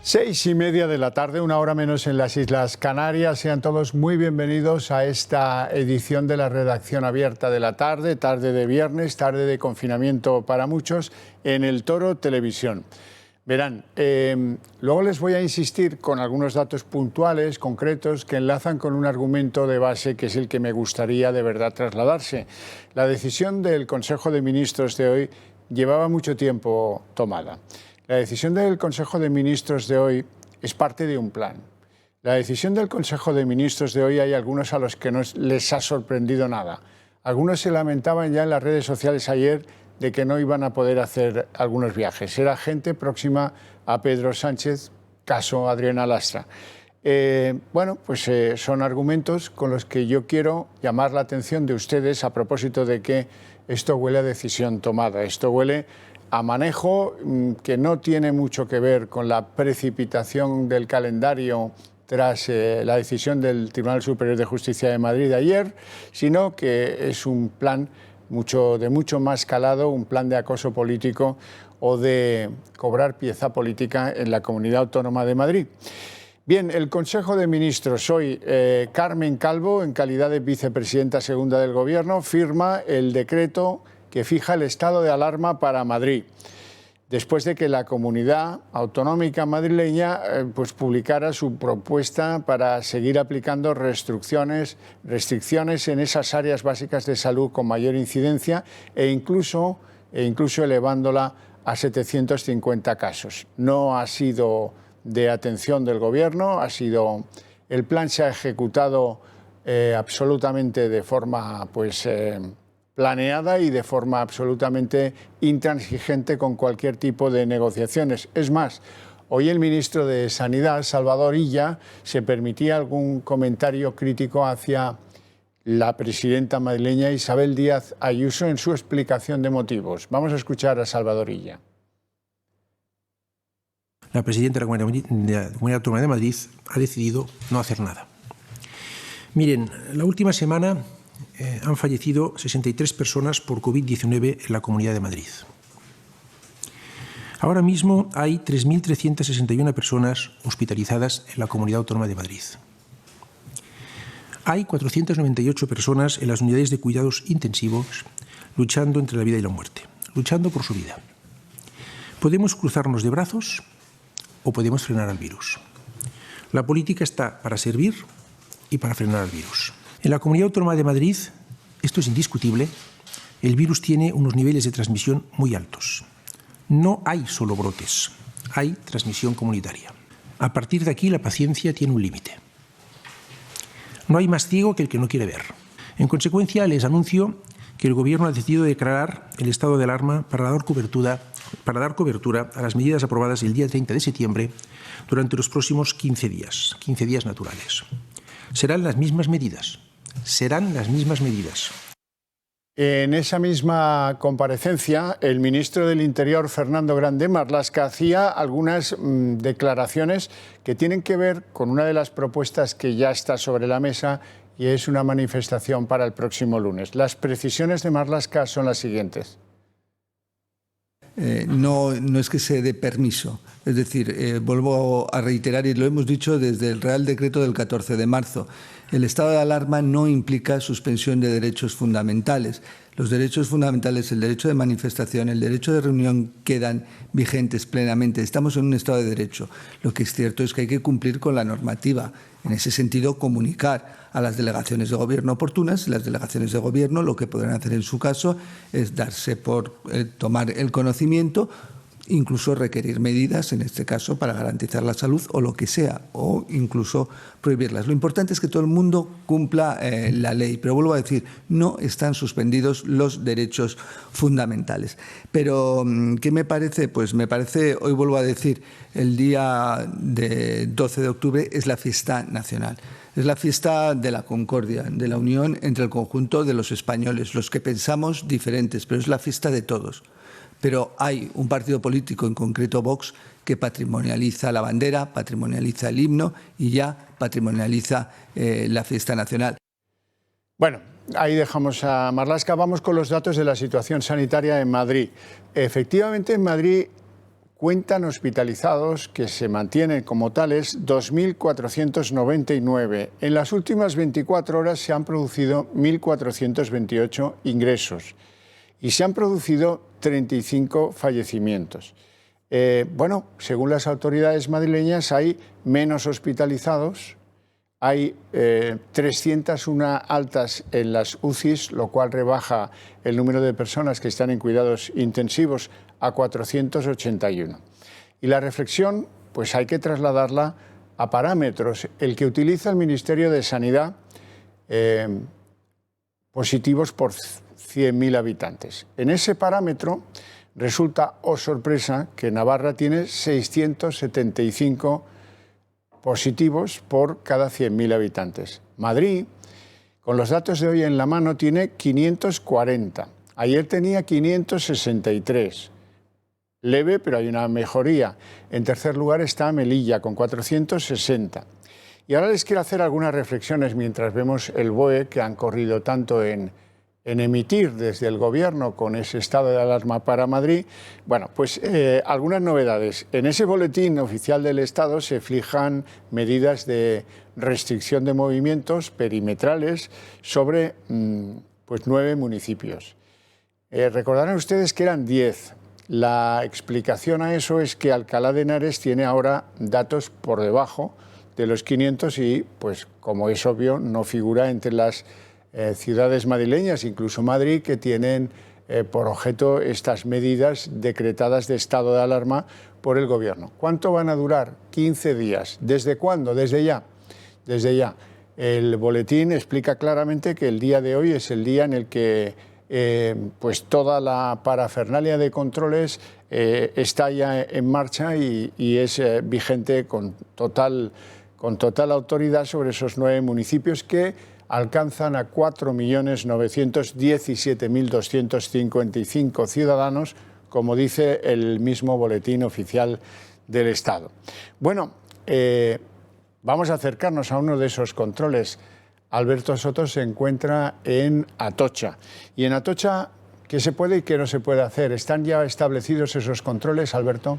6:30 de la tarde, una hora menos en las Islas Canarias. Sean todos muy bienvenidos a esta edición de la redacción abierta de la tarde, tarde de viernes, tarde de confinamiento para muchos, en El Toro Televisión. Verán, luego les voy a insistir con algunos datos puntuales, concretos, que enlazan con un argumento de base que es el que me gustaría de verdad trasladarse. La decisión del Consejo de Ministros de hoy llevaba mucho tiempo tomada. La decisión del Consejo de Ministros de hoy es parte de un plan. La decisión del Consejo de Ministros de hoy hay algunos a los que no les ha sorprendido nada. Algunos se lamentaban ya en las redes sociales ayer de que no iban a poder hacer algunos viajes. Era gente próxima a Pedro Sánchez, caso Adriana Lastra. Son argumentos con los que yo quiero llamar la atención de ustedes a propósito de que esto huele a decisión tomada. Esto huele a manejo que no tiene mucho que ver con la precipitación del calendario tras la decisión del Tribunal Superior de Justicia de Madrid de ayer, sino que es un plan de mucho más calado, un plan de acoso político o de cobrar pieza política en la Comunidad Autónoma de Madrid. Bien, el Consejo de Ministros hoy, Carmen Calvo, en calidad de vicepresidenta segunda del Gobierno, firma el decreto que fija el estado de alarma para Madrid, después de que la comunidad autonómica madrileña publicara su propuesta para seguir aplicando restricciones en esas áreas básicas de salud con mayor incidencia e incluso elevándola a 750 casos. No ha sido de atención del Gobierno, el plan se ha ejecutado absolutamente de forma planeada y de forma absolutamente intransigente con cualquier tipo de negociaciones. Es más, hoy el ministro de Sanidad, Salvador Illa, se permitía algún comentario crítico hacia la presidenta madrileña Isabel Díaz Ayuso en su explicación de motivos. Vamos a escuchar a Salvador Illa. La presidenta de la Comunidad Autónoma de Madrid ha decidido no hacer nada. Miren, la última semana han fallecido 63 personas por COVID-19 en la Comunidad de Madrid. Ahora mismo hay 3.361 personas hospitalizadas en la Comunidad Autónoma de Madrid. Hay 498 personas en las unidades de cuidados intensivos luchando entre la vida y la muerte, luchando por su vida. Podemos cruzarnos de brazos o podemos frenar al virus. La política está para servir y para frenar al virus. En la Comunidad Autónoma de Madrid, esto es indiscutible, el virus tiene unos niveles de transmisión muy altos. No hay solo brotes, hay transmisión comunitaria. A partir de aquí, la paciencia tiene un límite. No hay más ciego que el que no quiere ver. En consecuencia, les anuncio que el Gobierno ha decidido declarar el estado de alarma para dar cobertura a las medidas aprobadas el día 30 de septiembre durante los próximos 15 días naturales. Serán las mismas medidas. En esa misma comparecencia, el ministro del Interior, Fernando Grande Marlaska, hacía algunas declaraciones que tienen que ver con una de las propuestas que ya está sobre la mesa y es una manifestación para el próximo lunes. Las precisiones de Marlaska son las siguientes. No es que se dé permiso. Es decir, vuelvo a reiterar, y lo hemos dicho desde el Real Decreto del 14 de marzo, el estado de alarma no implica suspensión de derechos fundamentales. Los derechos fundamentales, el derecho de manifestación, el derecho de reunión quedan vigentes plenamente. Estamos en un estado de derecho. Lo que es cierto es que hay que cumplir con la normativa. En ese sentido, comunicar a las delegaciones de gobierno oportunas. Las delegaciones de gobierno lo que podrán hacer en su caso es darse por tomar el conocimiento, incluso requerir medidas, en este caso, para garantizar la salud o lo que sea, o incluso prohibirlas. Lo importante es que todo el mundo cumpla la ley, pero vuelvo a decir, no están suspendidos los derechos fundamentales. Pero, ¿qué me parece? Pues me parece, hoy vuelvo a decir, el día de 12 de octubre es la fiesta nacional. Es la fiesta de la concordia, de la unión entre el conjunto de los españoles, los que pensamos diferentes, pero es la fiesta de todos. Pero hay un partido político, en concreto Vox, que patrimonializa la bandera, patrimonializa el himno y ya patrimonializa la fiesta nacional. Bueno, ahí dejamos a Marlaska. Vamos con los datos de la situación sanitaria en Madrid. Efectivamente, en Madrid cuentan hospitalizados, que se mantienen como tales, 2.499. En las últimas 24 horas se han producido 1.428 ingresos y se han producido 35 fallecimientos. Bueno, según las autoridades madrileñas hay menos hospitalizados, hay 301 altas en las UCIs, lo cual rebaja el número de personas que están en cuidados intensivos a 481. Y la reflexión, pues hay que trasladarla a parámetros. El que utiliza el Ministerio de Sanidad, positivos por 100.000 habitantes. En ese parámetro resulta, oh sorpresa, que Navarra tiene 675 positivos por cada 100.000 habitantes. Madrid, con los datos de hoy en la mano, tiene 540. Ayer tenía 563. Leve, pero hay una mejoría. En tercer lugar está Melilla, con 460. Y ahora les quiero hacer algunas reflexiones mientras vemos el BOE que han corrido tanto en emitir desde el Gobierno con ese estado de alarma para Madrid. Bueno, pues algunas novedades. En ese boletín oficial del Estado se fijan medidas de restricción de movimientos perimetrales sobre pues 9 municipios. Recordarán ustedes que eran 10. La explicación a eso es que Alcalá de Henares tiene ahora datos por debajo de los 500 y, pues como es obvio, no figura entre las ciudades madrileñas, incluso Madrid, que tienen por objeto estas medidas decretadas de estado de alarma por el Gobierno. ¿Cuánto van a durar? 15 días. ¿Desde cuándo? Desde ya. Desde ya. El boletín explica claramente que el día de hoy es el día en el que pues toda la parafernalia de controles está ya en marcha y es vigente con total autoridad sobre esos 9 municipios que alcanzan a 4.917.255 ciudadanos, como dice el mismo boletín oficial del Estado. Bueno, vamos a acercarnos a uno de esos controles. Alberto Soto se encuentra en Atocha. Y en Atocha, ¿qué se puede y qué no se puede hacer? ¿Están ya establecidos esos controles, Alberto?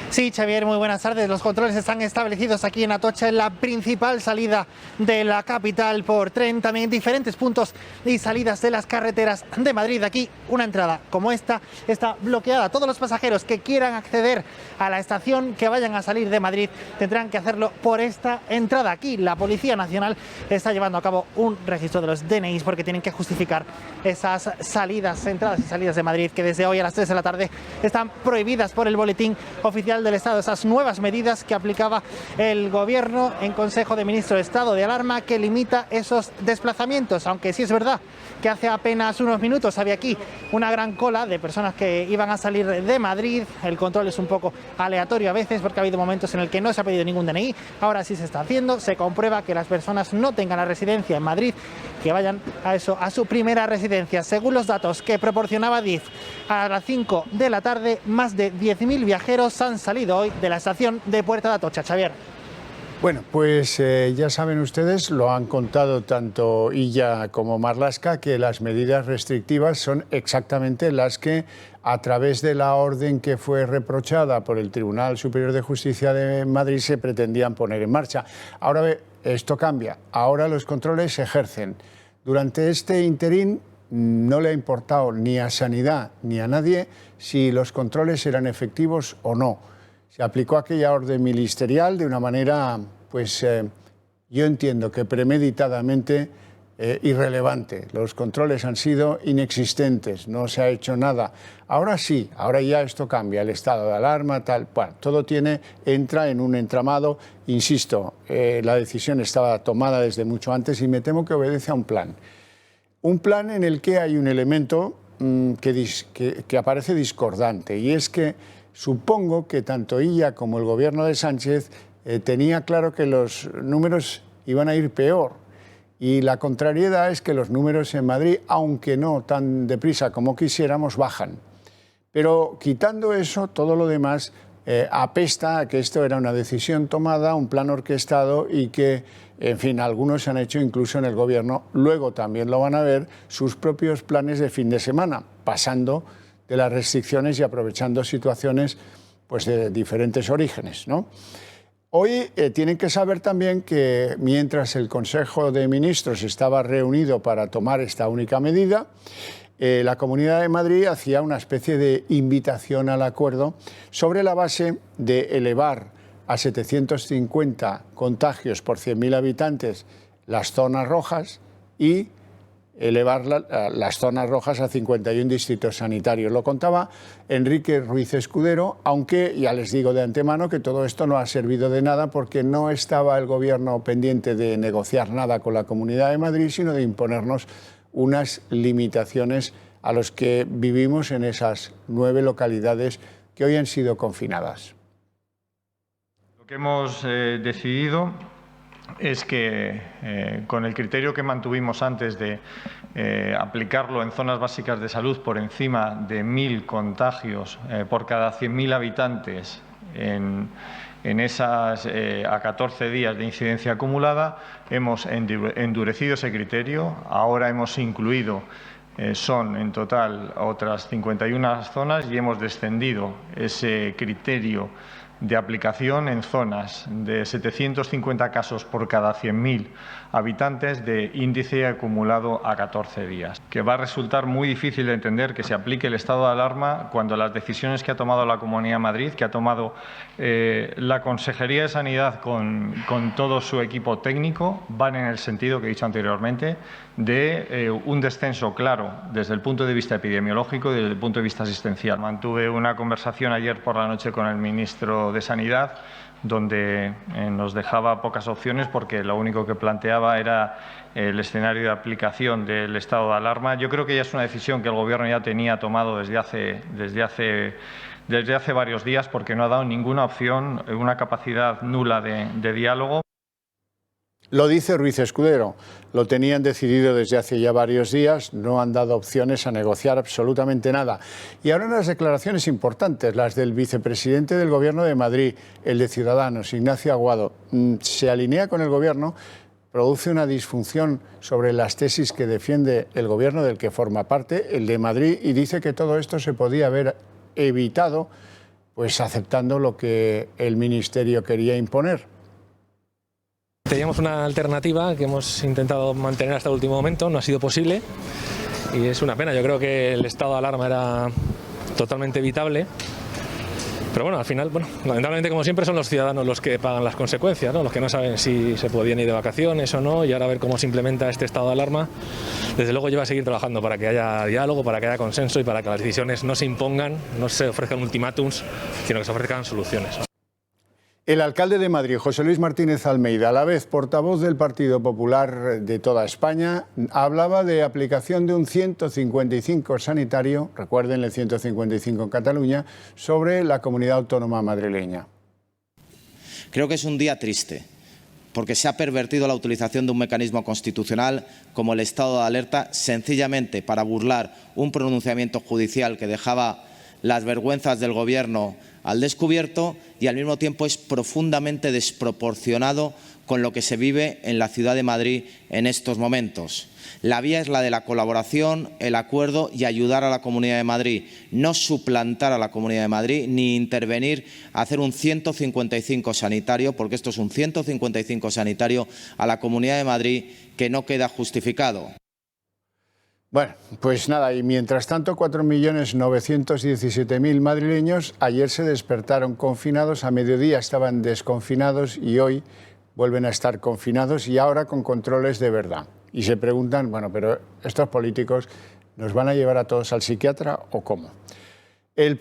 Sí, Xavier, muy buenas tardes. Los controles están establecidos aquí en Atocha, en la principal salida de la capital por tren, también diferentes puntos y salidas de las carreteras de Madrid. Aquí una entrada como esta está bloqueada. Todos los pasajeros que quieran acceder a la estación, que vayan a salir de Madrid, tendrán que hacerlo por esta entrada. Aquí la Policía Nacional está llevando a cabo un registro de los DNIs porque tienen que justificar esas salidas, entradas y salidas de Madrid, que desde hoy a las 3 de la tarde están prohibidas por el boletín oficial del Estado, esas nuevas medidas que aplicaba el Gobierno en Consejo de Ministros de Estado de Alarma, que limita esos desplazamientos, aunque sí es verdad que hace apenas unos minutos había aquí una gran cola de personas que iban a salir de Madrid. El control es un poco aleatorio a veces porque ha habido momentos en el que no se ha pedido ningún DNI, ahora sí se está haciendo, se comprueba que las personas no tengan la residencia en Madrid, que vayan a su primera residencia. Según los datos que proporcionaba DIF, a las 5 de la tarde más de 10.000 viajeros han salido hoy de la estación de Puerta de Atocha. Xavier. Bueno, pues ya saben ustedes, lo han contado tanto Illa como Marlaska, que las medidas restrictivas son exactamente las que, a través de la orden que fue reprochada por el Tribunal Superior de Justicia de Madrid, se pretendían poner en marcha. Ahora esto cambia, ahora los controles se ejercen. Durante este interín no le ha importado ni a Sanidad ni a nadie si los controles eran efectivos o no. Se aplicó aquella orden ministerial de una manera, pues yo entiendo que premeditadamente irrelevante. Los controles han sido inexistentes, no se ha hecho nada. Ahora sí, ahora ya esto cambia, el estado de alarma, tal, bueno, todo entra en un entramado. Insisto, la decisión estaba tomada desde mucho antes y me temo que obedece a un plan. Un plan en el que hay un elemento que aparece discordante, y es que supongo que tanto ella como el Gobierno de Sánchez tenía claro que los números iban a ir peor. Y la contrariedad es que los números en Madrid, aunque no tan deprisa como quisiéramos, bajan. Pero quitando eso, todo lo demás apesta a que esto era una decisión tomada, un plan orquestado y que, en fin, algunos han hecho incluso en el Gobierno, luego también lo van a ver, sus propios planes de fin de semana, pasando de las restricciones y aprovechando situaciones pues, de diferentes orígenes, ¿no? Hoy tienen que saber también que mientras el Consejo de Ministros estaba reunido para tomar esta única medida, la Comunidad de Madrid hacía una especie de invitación al acuerdo sobre la base de elevar a 750 contagios por 100.000 habitantes las zonas rojas y elevar las zonas rojas a 51 distritos sanitarios. Lo contaba Enrique Ruiz Escudero, aunque ya les digo de antemano que todo esto no ha servido de nada porque no estaba el Gobierno pendiente de negociar nada con la Comunidad de Madrid, sino de imponernos unas limitaciones a los que vivimos en esas 9 localidades que hoy han sido confinadas. Lo que hemos decidido es que con el criterio que mantuvimos antes de aplicarlo en zonas básicas de salud por encima de 1.000 contagios por cada 100.000 habitantes en esas a 14 días de incidencia acumulada, hemos endurecido ese criterio. Ahora hemos incluido, son en total otras 51 zonas y hemos descendido ese criterio de aplicación en zonas de 750 casos por cada 100.000 habitantes de índice acumulado a 14 días. Que va a resultar muy difícil de entender que se aplique el estado de alarma cuando las decisiones que ha tomado la Comunidad de Madrid, que ha tomado la Consejería de Sanidad con todo su equipo técnico, van en el sentido que he dicho anteriormente de un descenso claro desde el punto de vista epidemiológico y desde el punto de vista asistencial. Mantuve una conversación ayer por la noche con el ministro de Sanidad, donde nos dejaba pocas opciones porque lo único que planteaba era el escenario de aplicación del estado de alarma. Yo creo que ya es una decisión que el Gobierno ya tenía tomado desde hace varios días porque no ha dado ninguna opción, una capacidad nula de diálogo. Lo dice Ruiz Escudero, lo tenían decidido desde hace ya varios días, no han dado opciones a negociar absolutamente nada. Y ahora unas declaraciones importantes, las del vicepresidente del Gobierno de Madrid, el de Ciudadanos, Ignacio Aguado. Se alinea con el Gobierno, produce una disfunción sobre las tesis que defiende el Gobierno del que forma parte, el de Madrid, y dice que todo esto se podía haber evitado pues aceptando lo que el Ministerio quería imponer. Teníamos una alternativa que hemos intentado mantener hasta el último momento, no ha sido posible y es una pena. Yo creo que el estado de alarma era totalmente evitable, pero bueno, al final, lamentablemente como siempre son los ciudadanos los que pagan las consecuencias, ¿no? Los que no saben si se podían ir de vacaciones o no, y ahora a ver cómo se implementa este estado de alarma. Desde luego yo voy a seguir trabajando para que haya diálogo, para que haya consenso y para que las decisiones no se impongan, no se ofrezcan ultimátums, sino que se ofrezcan soluciones. El alcalde de Madrid, José Luis Martínez Almeida, a la vez portavoz del Partido Popular de toda España, hablaba de aplicación de un 155 sanitario, recuerden el 155 en Cataluña, sobre la comunidad autónoma madrileña. Creo que es un día triste, porque se ha pervertido la utilización de un mecanismo constitucional como el estado de alerta sencillamente para burlar un pronunciamiento judicial que dejaba las vergüenzas del Gobierno al descubierto y al mismo tiempo es profundamente desproporcionado con lo que se vive en la ciudad de Madrid en estos momentos. La vía es la de la colaboración, el acuerdo y ayudar a la Comunidad de Madrid, no suplantar a la Comunidad de Madrid ni intervenir a hacer un 155 sanitario, porque esto es un 155 sanitario a la Comunidad de Madrid que no queda justificado. Bueno, pues nada, y mientras tanto 4.917.000 madrileños ayer se despertaron confinados, a mediodía estaban desconfinados y hoy vuelven a estar confinados y ahora con controles de verdad. Y se preguntan, bueno, pero estos políticos ¿nos van a llevar a todos al psiquiatra o cómo? El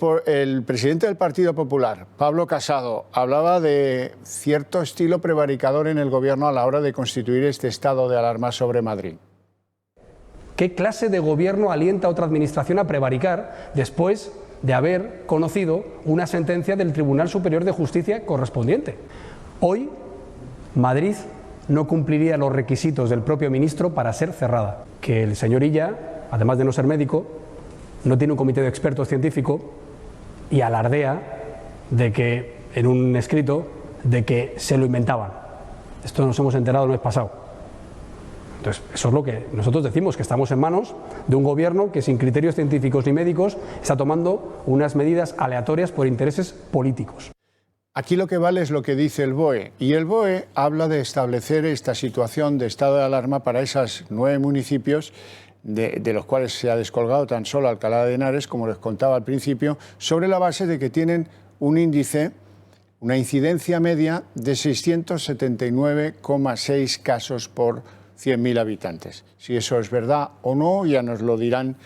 presidente del Partido Popular, Pablo Casado, hablaba de cierto estilo prevaricador en el Gobierno a la hora de constituir este estado de alarma sobre Madrid. ¿Qué clase de gobierno alienta a otra administración a prevaricar después de haber conocido una sentencia del Tribunal Superior de Justicia correspondiente? Hoy, Madrid no cumpliría los requisitos del propio ministro para ser cerrada. Que el señor Illa, además de no ser médico, no tiene un comité de expertos científicos y alardea de que, en un escrito, de que se lo inventaban. Esto nos hemos enterado el mes pasado. Entonces, eso es lo que nosotros decimos, que estamos en manos de un gobierno que sin criterios científicos ni médicos está tomando unas medidas aleatorias por intereses políticos. Aquí lo que vale es lo que dice el BOE, y el BOE habla de establecer esta situación de estado de alarma para esos 9 municipios de los cuales se ha descolgado tan solo Alcalá de Henares, como les contaba al principio, sobre la base de que tienen un índice, una incidencia media de 679,6 casos por 100.000 habitantes. Si eso es verdad o no, ya nos lo dirán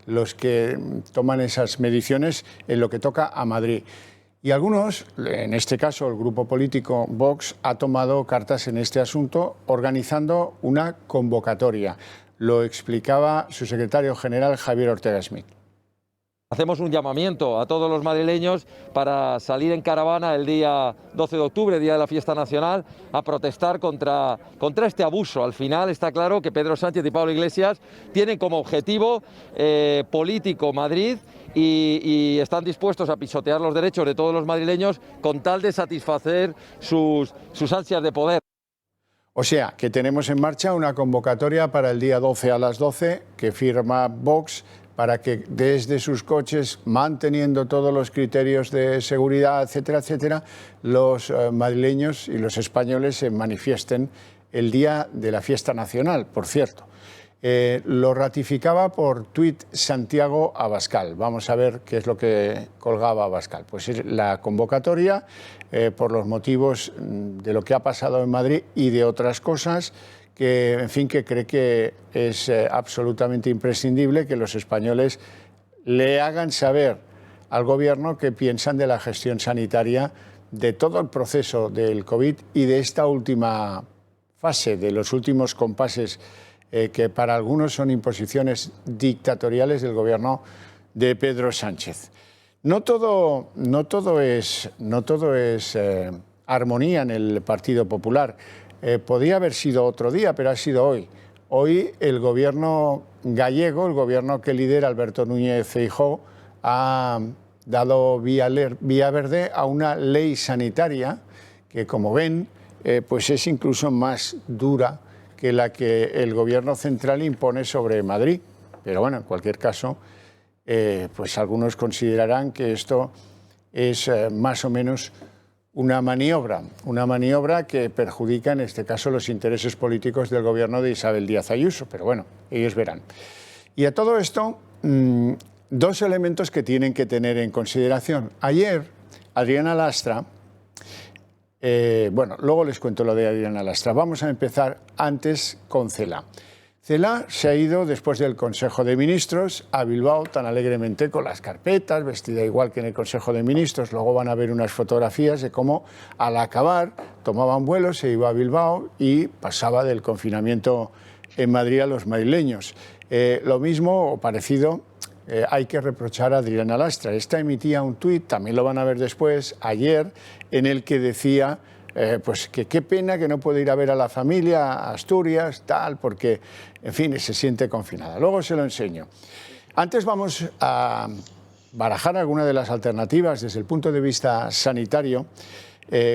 los que toman esas mediciones en lo que toca a Madrid. Y algunos, en este caso el grupo político Vox, ha tomado cartas en este asunto organizando una convocatoria. Lo explicaba su secretario general, Javier Ortega Smith. Hacemos un llamamiento a todos los madrileños para salir en caravana el día 12 de octubre, día de la fiesta nacional, a protestar contra este abuso. Al final está claro que Pedro Sánchez y Pablo Iglesias tienen como objetivo político Madrid y están dispuestos a pisotear los derechos de todos los madrileños con tal de satisfacer sus ansias de poder. O sea, que tenemos en marcha una convocatoria para el día 12 a las 12 que firma Vox para que desde sus coches, manteniendo todos los criterios de seguridad, etcétera, etcétera, los madrileños y los españoles se manifiesten el día de la fiesta nacional, por cierto. Lo ratificaba por tuit Santiago Abascal. Vamos a ver qué es lo que colgaba Abascal. Pues la convocatoria, por los motivos de lo que ha pasado en Madrid y de otras cosas, que, en fin, que cree que es absolutamente imprescindible que los españoles le hagan saber al Gobierno qué piensan de la gestión sanitaria de todo el proceso del COVID y de esta última fase, de los últimos compases que para algunos son imposiciones dictatoriales del Gobierno de Pedro Sánchez. No todo es armonía en el Partido Popular. Podía haber sido otro día, pero ha sido hoy. Hoy el gobierno gallego, el gobierno que lidera Alberto Núñez Feijóo, ha dado vía verde a una ley sanitaria que, como ven, pues es incluso más dura que la que el gobierno central impone sobre Madrid. Pero bueno, en cualquier caso, pues algunos considerarán que esto es más o menos una maniobra que perjudica en este caso los intereses políticos del gobierno de Isabel Díaz Ayuso, pero bueno, ellos verán. Y a todo esto, dos elementos que tienen que tener en consideración. Ayer, Adriana Lastra, bueno, luego les cuento lo de Adriana Lastra, vamos a empezar antes con Celaá. Celaá se ha ido después del Consejo de Ministros a Bilbao tan alegremente con las carpetas, vestida igual que en el Consejo de Ministros. Luego van a ver unas fotografías de cómo al acabar tomaban vuelo, se iba a Bilbao y pasaba del confinamiento en Madrid a los madrileños. Lo mismo o parecido hay que reprochar a Adriana Lastra. Esta emitía un tuit, también lo van a ver después, ayer, en el que decía pues que qué pena que no puede ir a ver a la familia a Asturias, tal, porque, en fin, se siente confinada. Luego se lo enseño. Antes vamos a barajar algunas de las alternativas desde el punto de vista sanitario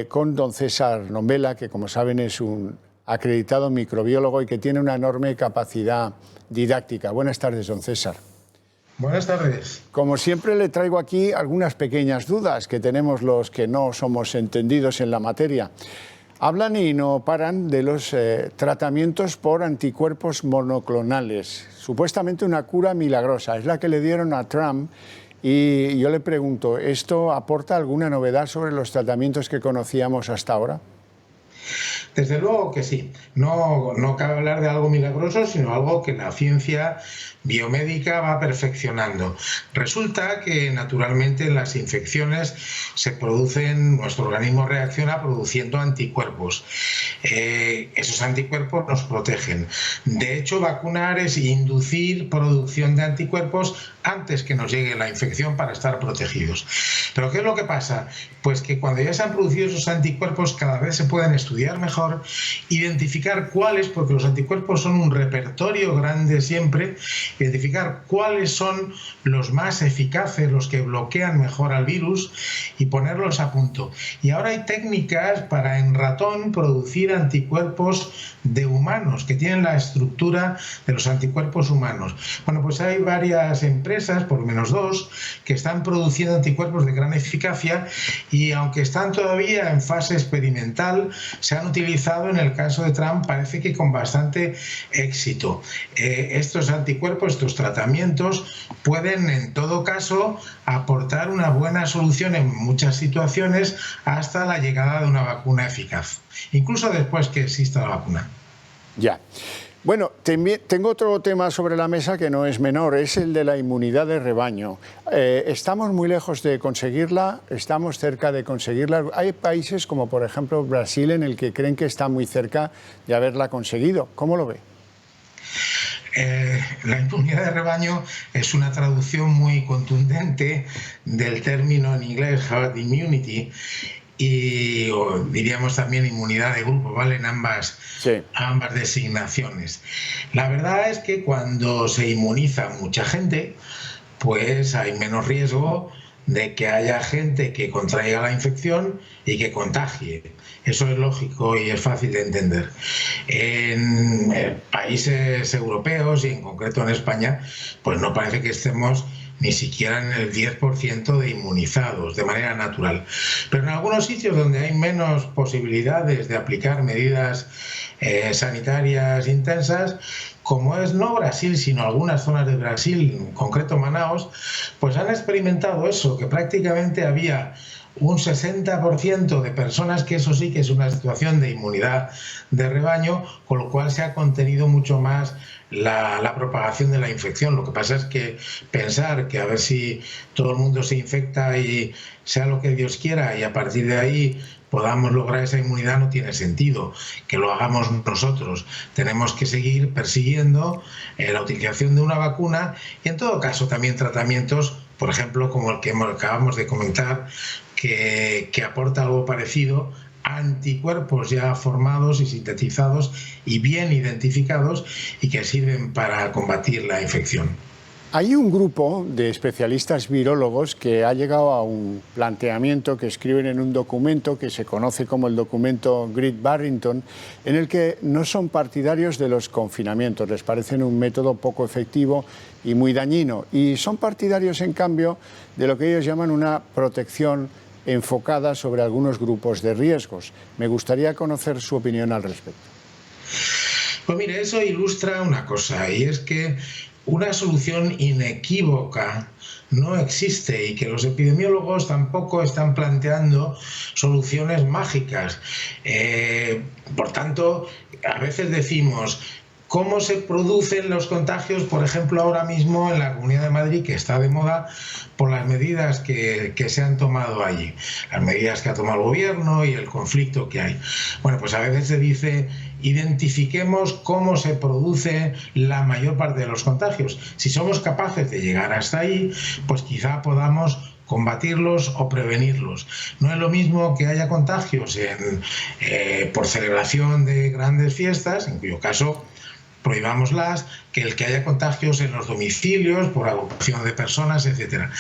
con don César Nombela, que, como saben, es un acreditado microbiólogo y que tiene una enorme capacidad didáctica. Buenas tardes, don César. Buenas tardes. Como siempre, le traigo aquí algunas pequeñas dudas que tenemos los que no somos entendidos en la materia. Hablan y no paran de los tratamientos por anticuerpos monoclonales. Supuestamente una cura milagrosa. Es la que le dieron a Trump. Y yo le pregunto, ¿esto aporta alguna novedad sobre los tratamientos que conocíamos hasta ahora? Desde luego que sí. No cabe hablar de algo milagroso, sino algo que la ciencia biomédica va perfeccionando. Resulta que naturalmente en las infecciones nuestro organismo reacciona produciendo anticuerpos. Esos anticuerpos nos protegen. De hecho, vacunar es inducir producción de anticuerpos antes que nos llegue la infección para estar protegidos. Pero ¿qué es lo que pasa? Pues que cuando ya se han producido esos anticuerpos, cada vez se pueden estudiar mejor, identificar cuáles, porque los anticuerpos son un repertorio grande siempre, identificar cuáles son los más eficaces, los que bloquean mejor al virus y ponerlos a punto. Y ahora hay técnicas para en ratón producir anticuerpos de humanos que tienen la estructura de los anticuerpos humanos. Bueno, pues hay varias empresas, por lo menos 2, que están produciendo anticuerpos de gran eficacia y aunque están todavía en fase experimental, se han utilizado en el caso de Trump, parece que con bastante éxito. Estos anticuerpos, estos tratamientos pueden en todo caso aportar una buena solución en muchas situaciones hasta la llegada de una vacuna eficaz, incluso después que exista la vacuna. Ya. Bueno, tengo otro tema sobre la mesa que no es menor, es el de la inmunidad de rebaño. Estamos muy lejos de conseguirla, estamos cerca de conseguirla. Hay países como por ejemplo Brasil en el que creen que está muy cerca de haberla conseguido. ¿Cómo lo ve? La inmunidad de rebaño es una traducción muy contundente del término en inglés herd immunity y diríamos también inmunidad de grupo, ¿vale? En ambas designaciones. La verdad es que cuando se inmuniza mucha gente, pues hay menos riesgo de que haya gente que contraiga la infección y que contagie. Eso es lógico y es fácil de entender. En países europeos y en concreto en España, pues no parece que estemos ni siquiera en el 10% de inmunizados de manera natural. Pero en algunos sitios donde hay menos posibilidades de aplicar medidas sanitarias intensas, como es no Brasil, sino algunas zonas de Brasil, en concreto Manaos, pues han experimentado eso, que prácticamente había un 60% de personas que eso sí que es una situación de inmunidad de rebaño, con lo cual se ha contenido mucho más la propagación de la infección. Lo que pasa es que pensar que a ver si todo el mundo se infecta y sea lo que Dios quiera y a partir de ahí podamos lograr esa inmunidad no tiene sentido, que lo hagamos nosotros. Tenemos que seguir persiguiendo la utilización de una vacuna y en todo caso también tratamientos, por ejemplo, como el que acabamos de comentar, que aporta algo parecido, anticuerpos ya formados y sintetizados y bien identificados y que sirven para combatir la infección. Hay un grupo de especialistas virólogos que ha llegado a un planteamiento que escriben en un documento que se conoce como el documento Grid-Barrington, en el que no son partidarios de los confinamientos, les parecen un método poco efectivo y muy dañino, y son partidarios, en cambio, de lo que ellos llaman una protección enfocada sobre algunos grupos de riesgos. Me gustaría conocer su opinión al respecto. Pues mire, eso ilustra una cosa, y es que una solución inequívoca no existe y que los epidemiólogos tampoco están planteando soluciones mágicas. Por tanto, a veces decimos, ¿cómo se producen los contagios, por ejemplo, ahora mismo en la Comunidad de Madrid, que está de moda por las medidas que se han tomado allí, las medidas que ha tomado el gobierno y el conflicto que hay? Bueno, pues a veces se dice, identifiquemos cómo se produce la mayor parte de los contagios. Si somos capaces de llegar hasta ahí, pues quizá podamos combatirlos o prevenirlos. No es lo mismo que haya contagios por celebración de grandes fiestas, en cuyo caso prohibámoslas, que el que haya contagios en los domicilios por agrupación de personas, etcétera.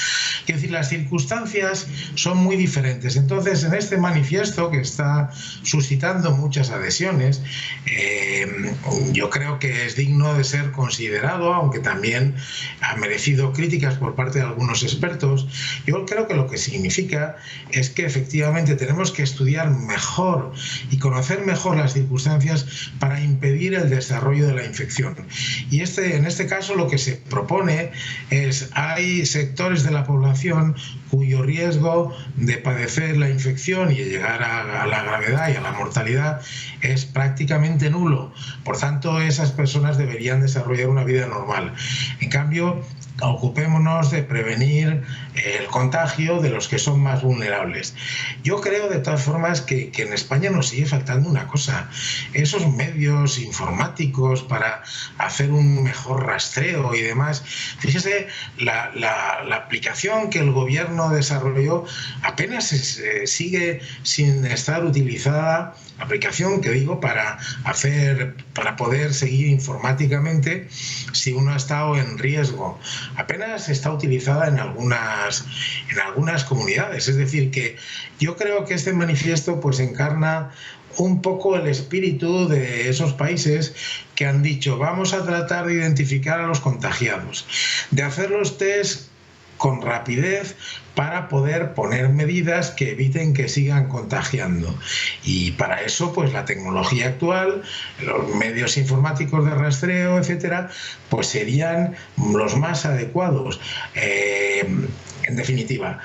Quiero decir, las circunstancias son muy diferentes. Entonces, en este manifiesto, que está suscitando muchas adhesiones, yo creo que es digno de ser considerado, aunque también ha merecido críticas por parte de algunos expertos. Yo creo que lo que significa es que efectivamente tenemos que estudiar mejor y conocer mejor las circunstancias para impedir el desarrollo de la infección. Y en este caso lo que se propone es, hay sectores de la población cuyo riesgo de padecer la infección y llegar a la gravedad y a la mortalidad es prácticamente nulo. Por tanto, esas personas deberían desarrollar una vida normal. En cambio, ocupémonos de prevenir el contagio de los que son más vulnerables. Yo creo de todas formas que en España nos sigue faltando una cosa, esos medios informáticos para hacer un mejor rastreo y demás. Fíjese, la aplicación que el gobierno desarrolló apenas sigue sin estar utilizada, aplicación que digo para poder seguir informáticamente si uno ha estado en riesgo. Apenas está utilizada en algunas comunidades. Es decir, que yo creo que este manifiesto pues encarna un poco el espíritu de esos países que han dicho vamos a tratar de identificar a los contagiados, de hacer los test con rapidez para poder poner medidas que eviten que sigan contagiando. Y para eso, pues la tecnología actual, los medios informáticos de rastreo, etcétera, pues serían los más adecuados. En definitiva,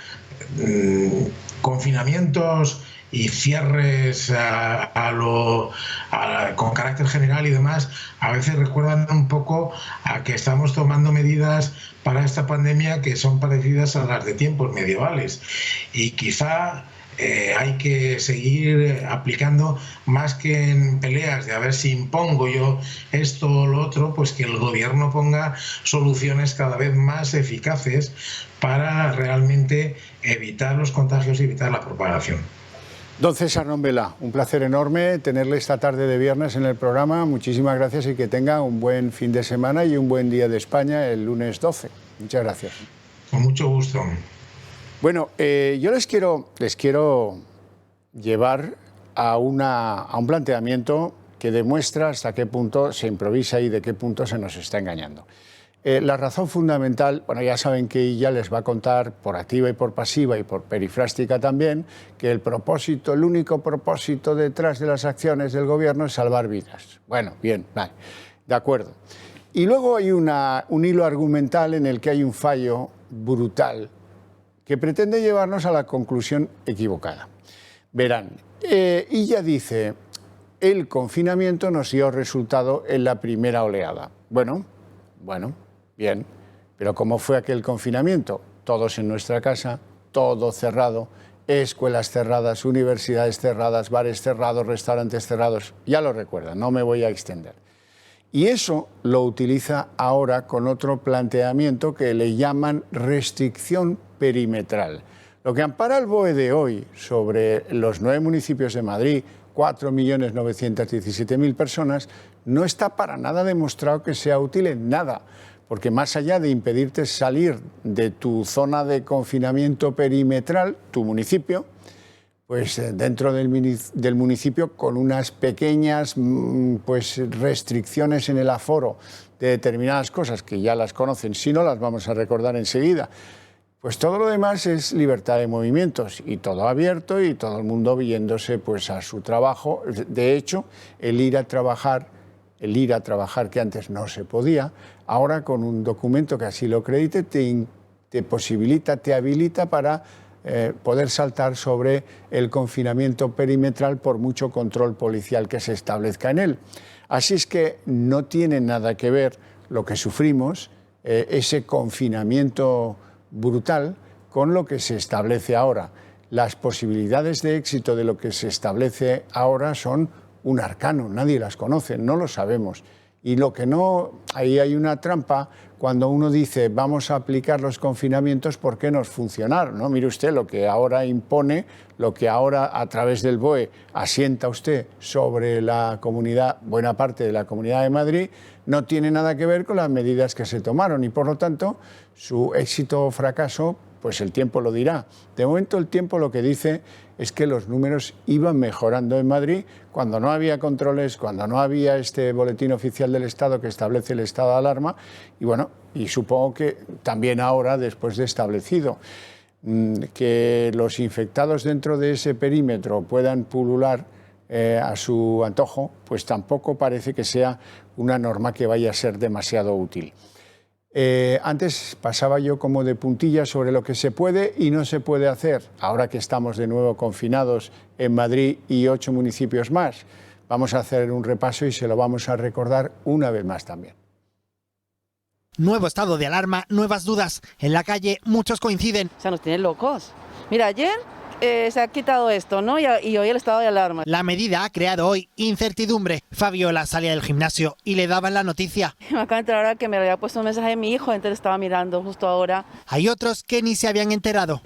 confinamientos y cierres con carácter general y demás, a veces recuerdan un poco a que estamos tomando medidas para esta pandemia que son parecidas a las de tiempos medievales. Y quizá hay que seguir aplicando, más que en peleas de a ver si impongo yo esto o lo otro, pues que el gobierno ponga soluciones cada vez más eficaces para realmente evitar los contagios y evitar la propagación. Don César Nombela, un placer enorme tenerle esta tarde de viernes en el programa. Muchísimas gracias y que tenga un buen fin de semana y un buen día de España el lunes 12. Muchas gracias. Con mucho gusto. Bueno, yo les quiero llevar a un planteamiento que demuestra hasta qué punto se improvisa y de qué punto se nos está engañando. La razón fundamental, bueno, ya saben que ella les va a contar por activa y por pasiva y por perifrástica también, que el único propósito detrás de las acciones del gobierno es salvar vidas. Bueno, bien, vale, de acuerdo. Y luego hay un hilo argumental en el que hay un fallo brutal que pretende llevarnos a la conclusión equivocada. Verán, ella dice, el confinamiento nos dio resultado en la primera oleada. Bueno, bien, pero ¿cómo fue aquel confinamiento? Todos en nuestra casa, todo cerrado, escuelas cerradas, universidades cerradas, bares cerrados, restaurantes cerrados. Ya lo recuerdan, no me voy a extender. Y eso lo utiliza ahora con otro planteamiento que le llaman restricción perimetral. Lo que ampara el BOE de hoy sobre los 9 municipios de Madrid, 4.917.000 personas, no está para nada demostrado que sea útil en nada. Porque más allá de impedirte salir de tu zona de confinamiento perimetral, tu municipio, pues dentro del municipio con unas pequeñas restricciones en el aforo de determinadas cosas que ya las conocen, si no las vamos a recordar enseguida, pues todo lo demás es libertad de movimientos y todo abierto y todo el mundo yéndose pues a su trabajo. De hecho, el ir a trabajar que antes no se podía, ahora con un documento que así lo acredite te posibilita, te habilita para poder saltar sobre el confinamiento perimetral por mucho control policial que se establezca en él. Así es que no tiene nada que ver lo que sufrimos, ese confinamiento brutal, con lo que se establece ahora. Las posibilidades de éxito de lo que se establece ahora son un arcano, nadie las conoce, no lo sabemos. Y lo que no, ahí hay una trampa cuando uno dice vamos a aplicar los confinamientos porque nos funcionaron, ¿no? Mire usted lo que ahora impone, lo que ahora a través del BOE asienta usted sobre la comunidad, buena parte de la Comunidad de Madrid, no tiene nada que ver con las medidas que se tomaron y por lo tanto su éxito o fracaso, pues el tiempo lo dirá. De momento el tiempo lo que dice es que los números iban mejorando en Madrid cuando no había controles, cuando no había este boletín oficial del Estado que establece el estado de alarma y bueno, y supongo que también ahora después de establecido. Que los infectados dentro de ese perímetro puedan pulular a su antojo, pues tampoco parece que sea una norma que vaya a ser demasiado útil. Antes pasaba yo como de puntilla sobre lo que se puede y no se puede hacer. Ahora que estamos de nuevo confinados en Madrid y 8 municipios más, vamos a hacer un repaso y se lo vamos a recordar una vez más también. Nuevo estado de alarma, nuevas dudas. En la calle muchos coinciden. O sea, nos tienen locos. Mira, ayer se ha quitado esto, ¿no? Y hoy el estado de alarma. La medida ha creado hoy incertidumbre. Fabiola salía del gimnasio y le daban la noticia. Me acaba de enterar ahora que me había puesto un mensaje de mi hijo, entonces estaba mirando justo ahora. Hay otros que ni se habían enterado.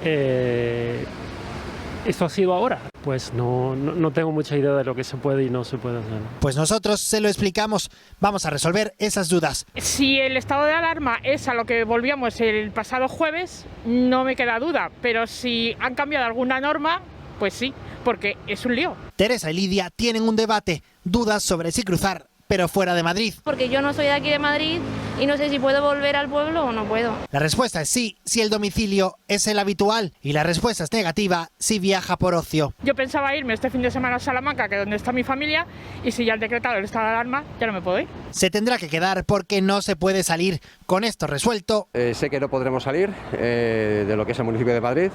¿Esto ha sido ahora? Pues no tengo mucha idea de lo que se puede y no se puede hacer. Pues nosotros se lo explicamos. Vamos a resolver esas dudas. Si el estado de alarma es a lo que volvíamos el pasado jueves, no me queda duda. Pero si han cambiado alguna norma, pues sí, porque es un lío. Teresa y Lidia tienen un debate. Dudas sobre si cruzar, pero fuera de Madrid. Porque yo no soy de aquí de Madrid y no sé si puedo volver al pueblo o no puedo. La respuesta es sí, si el domicilio es el habitual. Y la respuesta es negativa, si viaja por ocio. Yo pensaba irme este fin de semana a Salamanca, que es donde está mi familia, y si ya han decretado el estado de alarma, ya no me puedo ir. Se tendrá que quedar porque no se puede salir. Con esto resuelto. Sé que no podremos salir de lo que es el municipio de Madrid,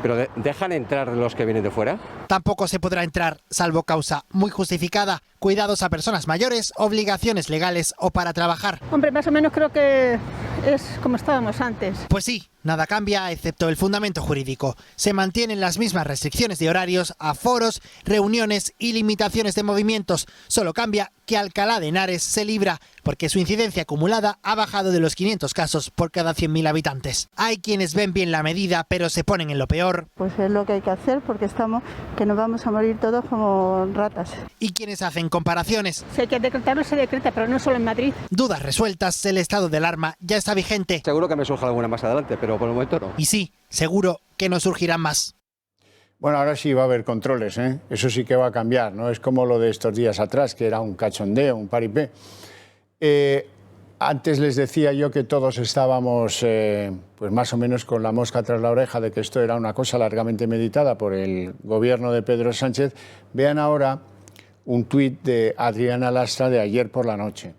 pero ¿dejan entrar los que vienen de fuera? Tampoco se podrá entrar, salvo causa muy justificada. Cuidados a personas mayores, obligaciones legales o para trabajar. Hombre, más o menos creo que es como estábamos antes. Pues sí, nada cambia excepto el fundamento jurídico. Se mantienen las mismas restricciones de horarios, aforos, reuniones y limitaciones de movimientos. Solo cambia que Alcalá de Henares se libra porque su incidencia acumulada ha bajado de los 500 casos por cada 100.000 habitantes. Hay quienes ven bien la medida pero se ponen en lo peor. Pues es lo que hay que hacer porque que nos vamos a morir todos como ratas. Y quienes hacen comparaciones. Si hay que decretarlo, se decreta, pero no solo en Madrid. Dudas resueltas, el estado de alarma ya está vigente. Seguro que me surja alguna más adelante, pero por el momento no. Y sí, seguro que no surgirán más. Bueno, ahora sí va a haber controles, ¿eh? Eso sí que va a cambiar, no es como lo de estos días atrás, que era un cachondeo, un paripé. Antes les decía yo que todos estábamos pues más o menos con la mosca tras la oreja de que esto era una cosa largamente meditada por el gobierno de Pedro Sánchez. Vean ahora un tuit de Adriana Lastra de ayer por la noche.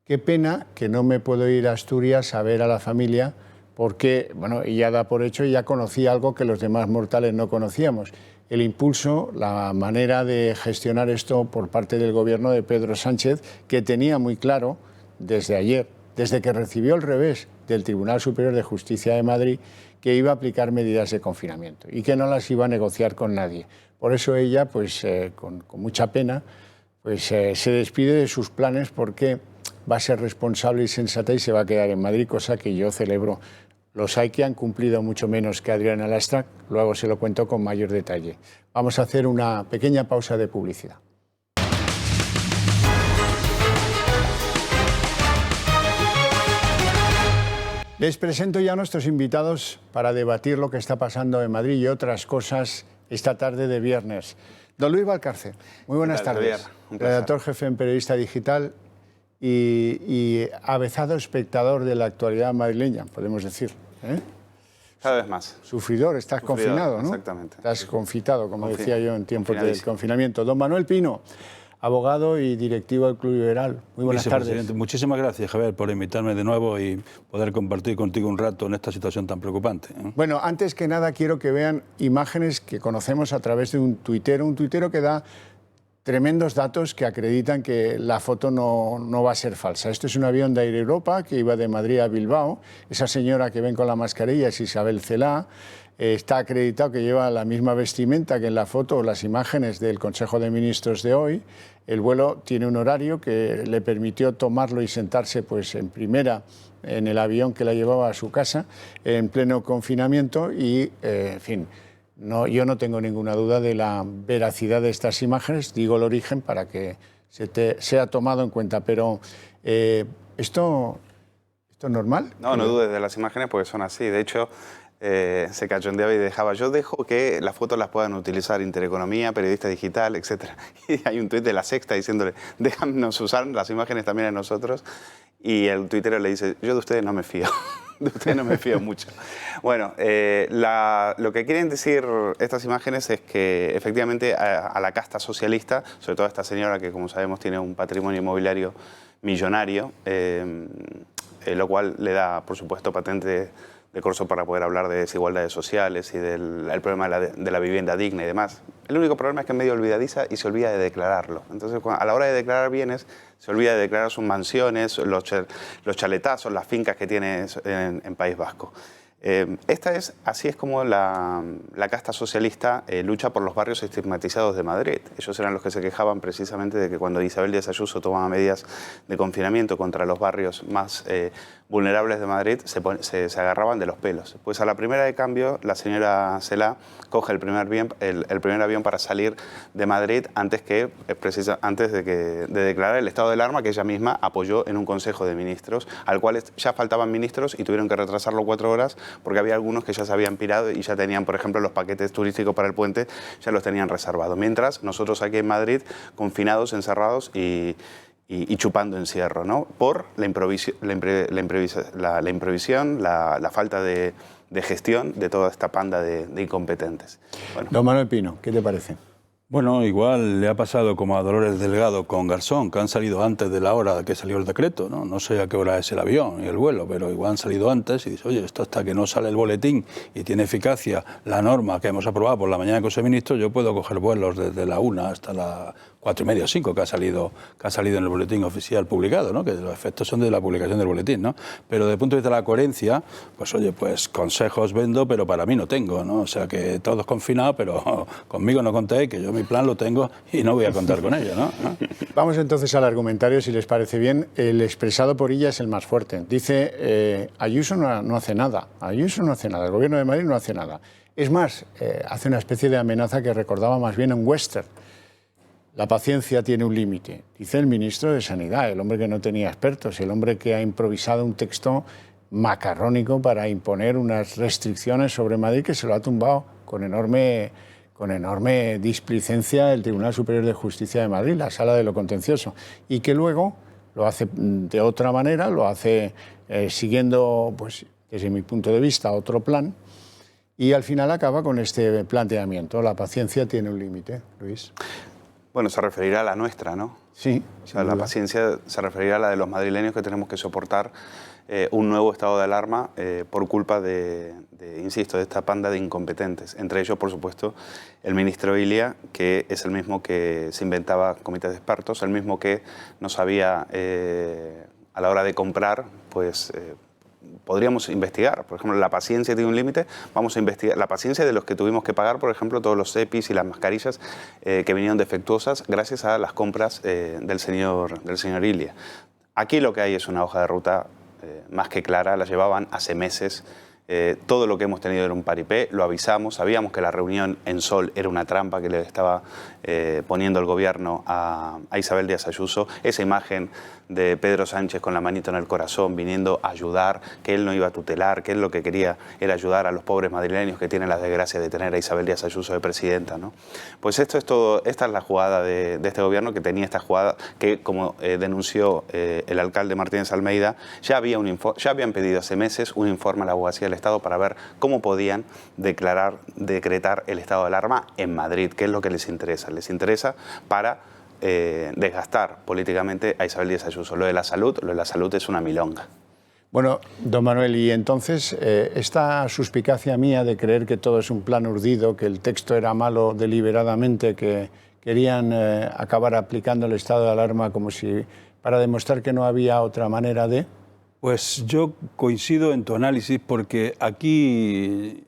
Qué pena que no me puedo ir a Asturias a ver a la familia porque, bueno, ella da por hecho y ya conocía algo que los demás mortales no conocíamos. El impulso, la manera de gestionar esto por parte del gobierno de Pedro Sánchez, que tenía muy claro desde ayer, desde que recibió el revés del Tribunal Superior de Justicia de Madrid, que iba a aplicar medidas de confinamiento y que no las iba a negociar con nadie. Por eso ella, pues con mucha pena, pues se despide de sus planes porque va a ser responsable y sensata y se va a quedar en Madrid, cosa que yo celebro. Los hay que han cumplido mucho menos que Adriana Lastra, luego se lo cuento con mayor detalle. Vamos a hacer una pequeña pausa de publicidad. Les presento ya a nuestros invitados para debatir lo que está pasando en Madrid y otras cosas esta tarde de viernes. Don Luis Valcárcel, muy buenas tardes. Redactor jefe en Periodista Digital y avezado espectador de la actualidad madrileña, podemos decir. Cada vez más. Sufridor, estás confinado, ¿no? Exactamente. Estás confitado, como decía yo en tiempos del confinamiento. Don Manuel Pino, abogado y directivo del Club Liberal. Muy buenas tardes. Muchísimas gracias, Javier, por invitarme de nuevo y poder compartir contigo un rato en esta situación tan preocupante. Bueno, antes que nada quiero que vean imágenes que conocemos a través de un tuitero que da tremendos datos que acreditan que la foto no va a ser falsa. Esto es un avión de Air Europa que iba de Madrid a Bilbao. Esa señora que ven con la mascarilla es Isabel Celá. Está acreditado que lleva la misma vestimenta que en la foto o las imágenes del Consejo de Ministros de hoy. El vuelo tiene un horario que le permitió tomarlo y sentarse pues, en primera en el avión que la llevaba a su casa en pleno confinamiento y, en fin, yo no tengo ninguna duda de la veracidad de estas imágenes. Digo el origen para que sea tomado en cuenta, pero ¿esto es normal? No dudes de las imágenes porque son así. De hecho, se cachondeaba y dejaba. Yo dejo que las fotos las puedan utilizar Intereconomía, Periodista Digital, etc. Y hay un tuit de La Sexta diciéndole, déjanos usar las imágenes también a nosotros. Y el tuitero le dice, yo de ustedes no me fío. De ustedes no me fío mucho. Bueno, lo que quieren decir estas imágenes es que efectivamente a la casta socialista, sobre todo a esta señora que como sabemos tiene un patrimonio inmobiliario millonario, lo cual le da por supuesto patente de corso para poder hablar de desigualdades sociales y del problema de la vivienda digna y demás. El único problema es que es medio olvidadiza y se olvida de declararlo. Entonces, a la hora de declarar bienes, se olvida de declarar sus mansiones, los chaletazos, las fincas que tiene en País Vasco. Así es como la casta socialista lucha por los barrios estigmatizados de Madrid. Ellos eran los que se quejaban precisamente de que cuando Isabel Díaz Ayuso tomaba medidas de confinamiento contra los barrios más vulnerables de Madrid, se agarraban de los pelos. Pues a la primera de cambio, la señora Celaá coge el primer avión para salir de Madrid antes de declarar el estado de alarma que ella misma apoyó en un Consejo de Ministros, al cual ya faltaban ministros y tuvieron que retrasarlo 4 horas porque había algunos que ya se habían pirado y ya tenían, por ejemplo, los paquetes turísticos para el puente, ya los tenían reservados. Mientras nosotros aquí en Madrid, confinados, encerrados y chupando encierro, ¿no? Por la imprevisión, la falta de gestión de toda esta panda de incompetentes. Bueno. Don Manuel Pino, ¿qué te parece? Bueno, igual le ha pasado como a Dolores Delgado con Garzón, que han salido antes de la hora que salió el decreto, ¿no? No sé a qué hora es el avión y el vuelo, pero igual han salido antes y dice, oye, esto hasta que no sale el boletín y tiene eficacia la norma que hemos aprobado por la mañana en Consejo de Ministros, yo puedo coger vuelos desde la 1 hasta las 4:30 o 5 que ha salido en el boletín oficial publicado, ¿no? Que los efectos son de la publicación del boletín, ¿no? Pero desde el punto de vista de la coherencia, pues oye, pues consejos vendo, pero para mí no tengo, ¿no? O sea que todos confinados, pero conmigo no contéis, que yo mi plan lo tengo y no voy a contar con ello, ¿no? Vamos entonces al argumentario, si les parece bien. El expresado por ella es el más fuerte. Dice, Ayuso no hace nada, Ayuso no hace nada, el Gobierno de Madrid no hace nada. Es más, hace una especie de amenaza que recordaba más bien un western. La paciencia tiene un límite, dice el ministro de Sanidad, el hombre que no tenía expertos, el hombre que ha improvisado un texto macarrónico para imponer unas restricciones sobre Madrid que se lo ha tumbado con enorme displicencia el Tribunal Superior de Justicia de Madrid, la Sala de lo Contencioso, y que luego lo hace de otra manera, lo hace siguiendo, pues, desde mi punto de vista, otro plan, y al final acaba con este planteamiento. La paciencia tiene un límite, Luis. Bueno, se referirá a la nuestra, ¿no? Sí. O sea, la paciencia se referirá a la de los madrileños que tenemos que soportar un nuevo estado de alarma por culpa insisto, de esta panda de incompetentes. Entre ellos, por supuesto, el ministro Ilia, que es el mismo que se inventaba comités de expertos, el mismo que no sabía a la hora de comprar, pues podríamos investigar. Por ejemplo, la paciencia tiene un límite, vamos a investigar la paciencia de los que tuvimos que pagar, por ejemplo, todos los EPIs y las mascarillas que vinieron defectuosas gracias a las compras del señor Ilia. Aquí lo que hay es una hoja de ruta más que clara, la llevaban hace meses. Todo lo que hemos tenido era un paripé, lo avisamos, sabíamos que la reunión en Sol era una trampa que le estaba poniendo el gobierno a Isabel Díaz Ayuso. Esa imagen de Pedro Sánchez con la manito en el corazón viniendo a ayudar, que él no iba a tutelar, que él lo que quería era ayudar a los pobres madrileños que tienen la desgracia de tener a Isabel Díaz Ayuso de presidenta, ¿no? Pues esto es todo, esta es la jugada de este gobierno, que tenía esta jugada que, como denunció el alcalde Martínez Almeida, ya habían pedido hace meses un informe a la Abogacía del Estado para ver cómo podían decretar el estado de alarma en Madrid, que es lo que les interesa. Les interesa para desgastar políticamente a Isabel Díaz Ayuso. Lo de la salud es una milonga. Bueno, don Manuel, y entonces esta suspicacia mía de creer que todo es un plan urdido, que el texto era malo deliberadamente, que querían acabar aplicando el estado de alarma como si para demostrar que no había otra manera de... Pues yo coincido en tu análisis porque aquí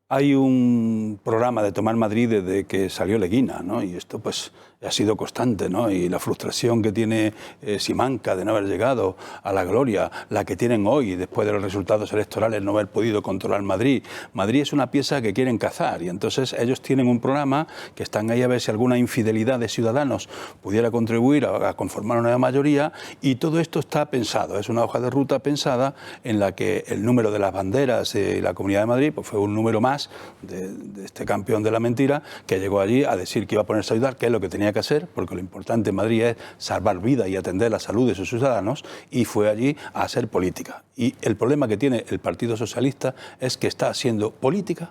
hay un programa de Tomar Madrid desde que salió Leguina, ¿no? Y esto pues ha sido constante, ¿no? Y la frustración que tiene Simancas de no haber llegado a la gloria, la que tienen hoy después de los resultados electorales, no haber podido controlar Madrid. Madrid es una pieza que quieren cazar y entonces ellos tienen un programa que están ahí a ver si alguna infidelidad de ciudadanos pudiera contribuir a conformar una nueva mayoría, y todo esto está pensado, es una hoja de ruta pensada en la que el número de las banderas y la Comunidad de Madrid pues fue un número más de este campeón de la mentira que llegó allí a decir que iba a ponerse a ayudar, que es lo que tenía que hacer, porque lo importante en Madrid es salvar vidas y atender la salud de sus ciudadanos, y fue allí a hacer política. Y el problema que tiene el Partido Socialista es que está haciendo política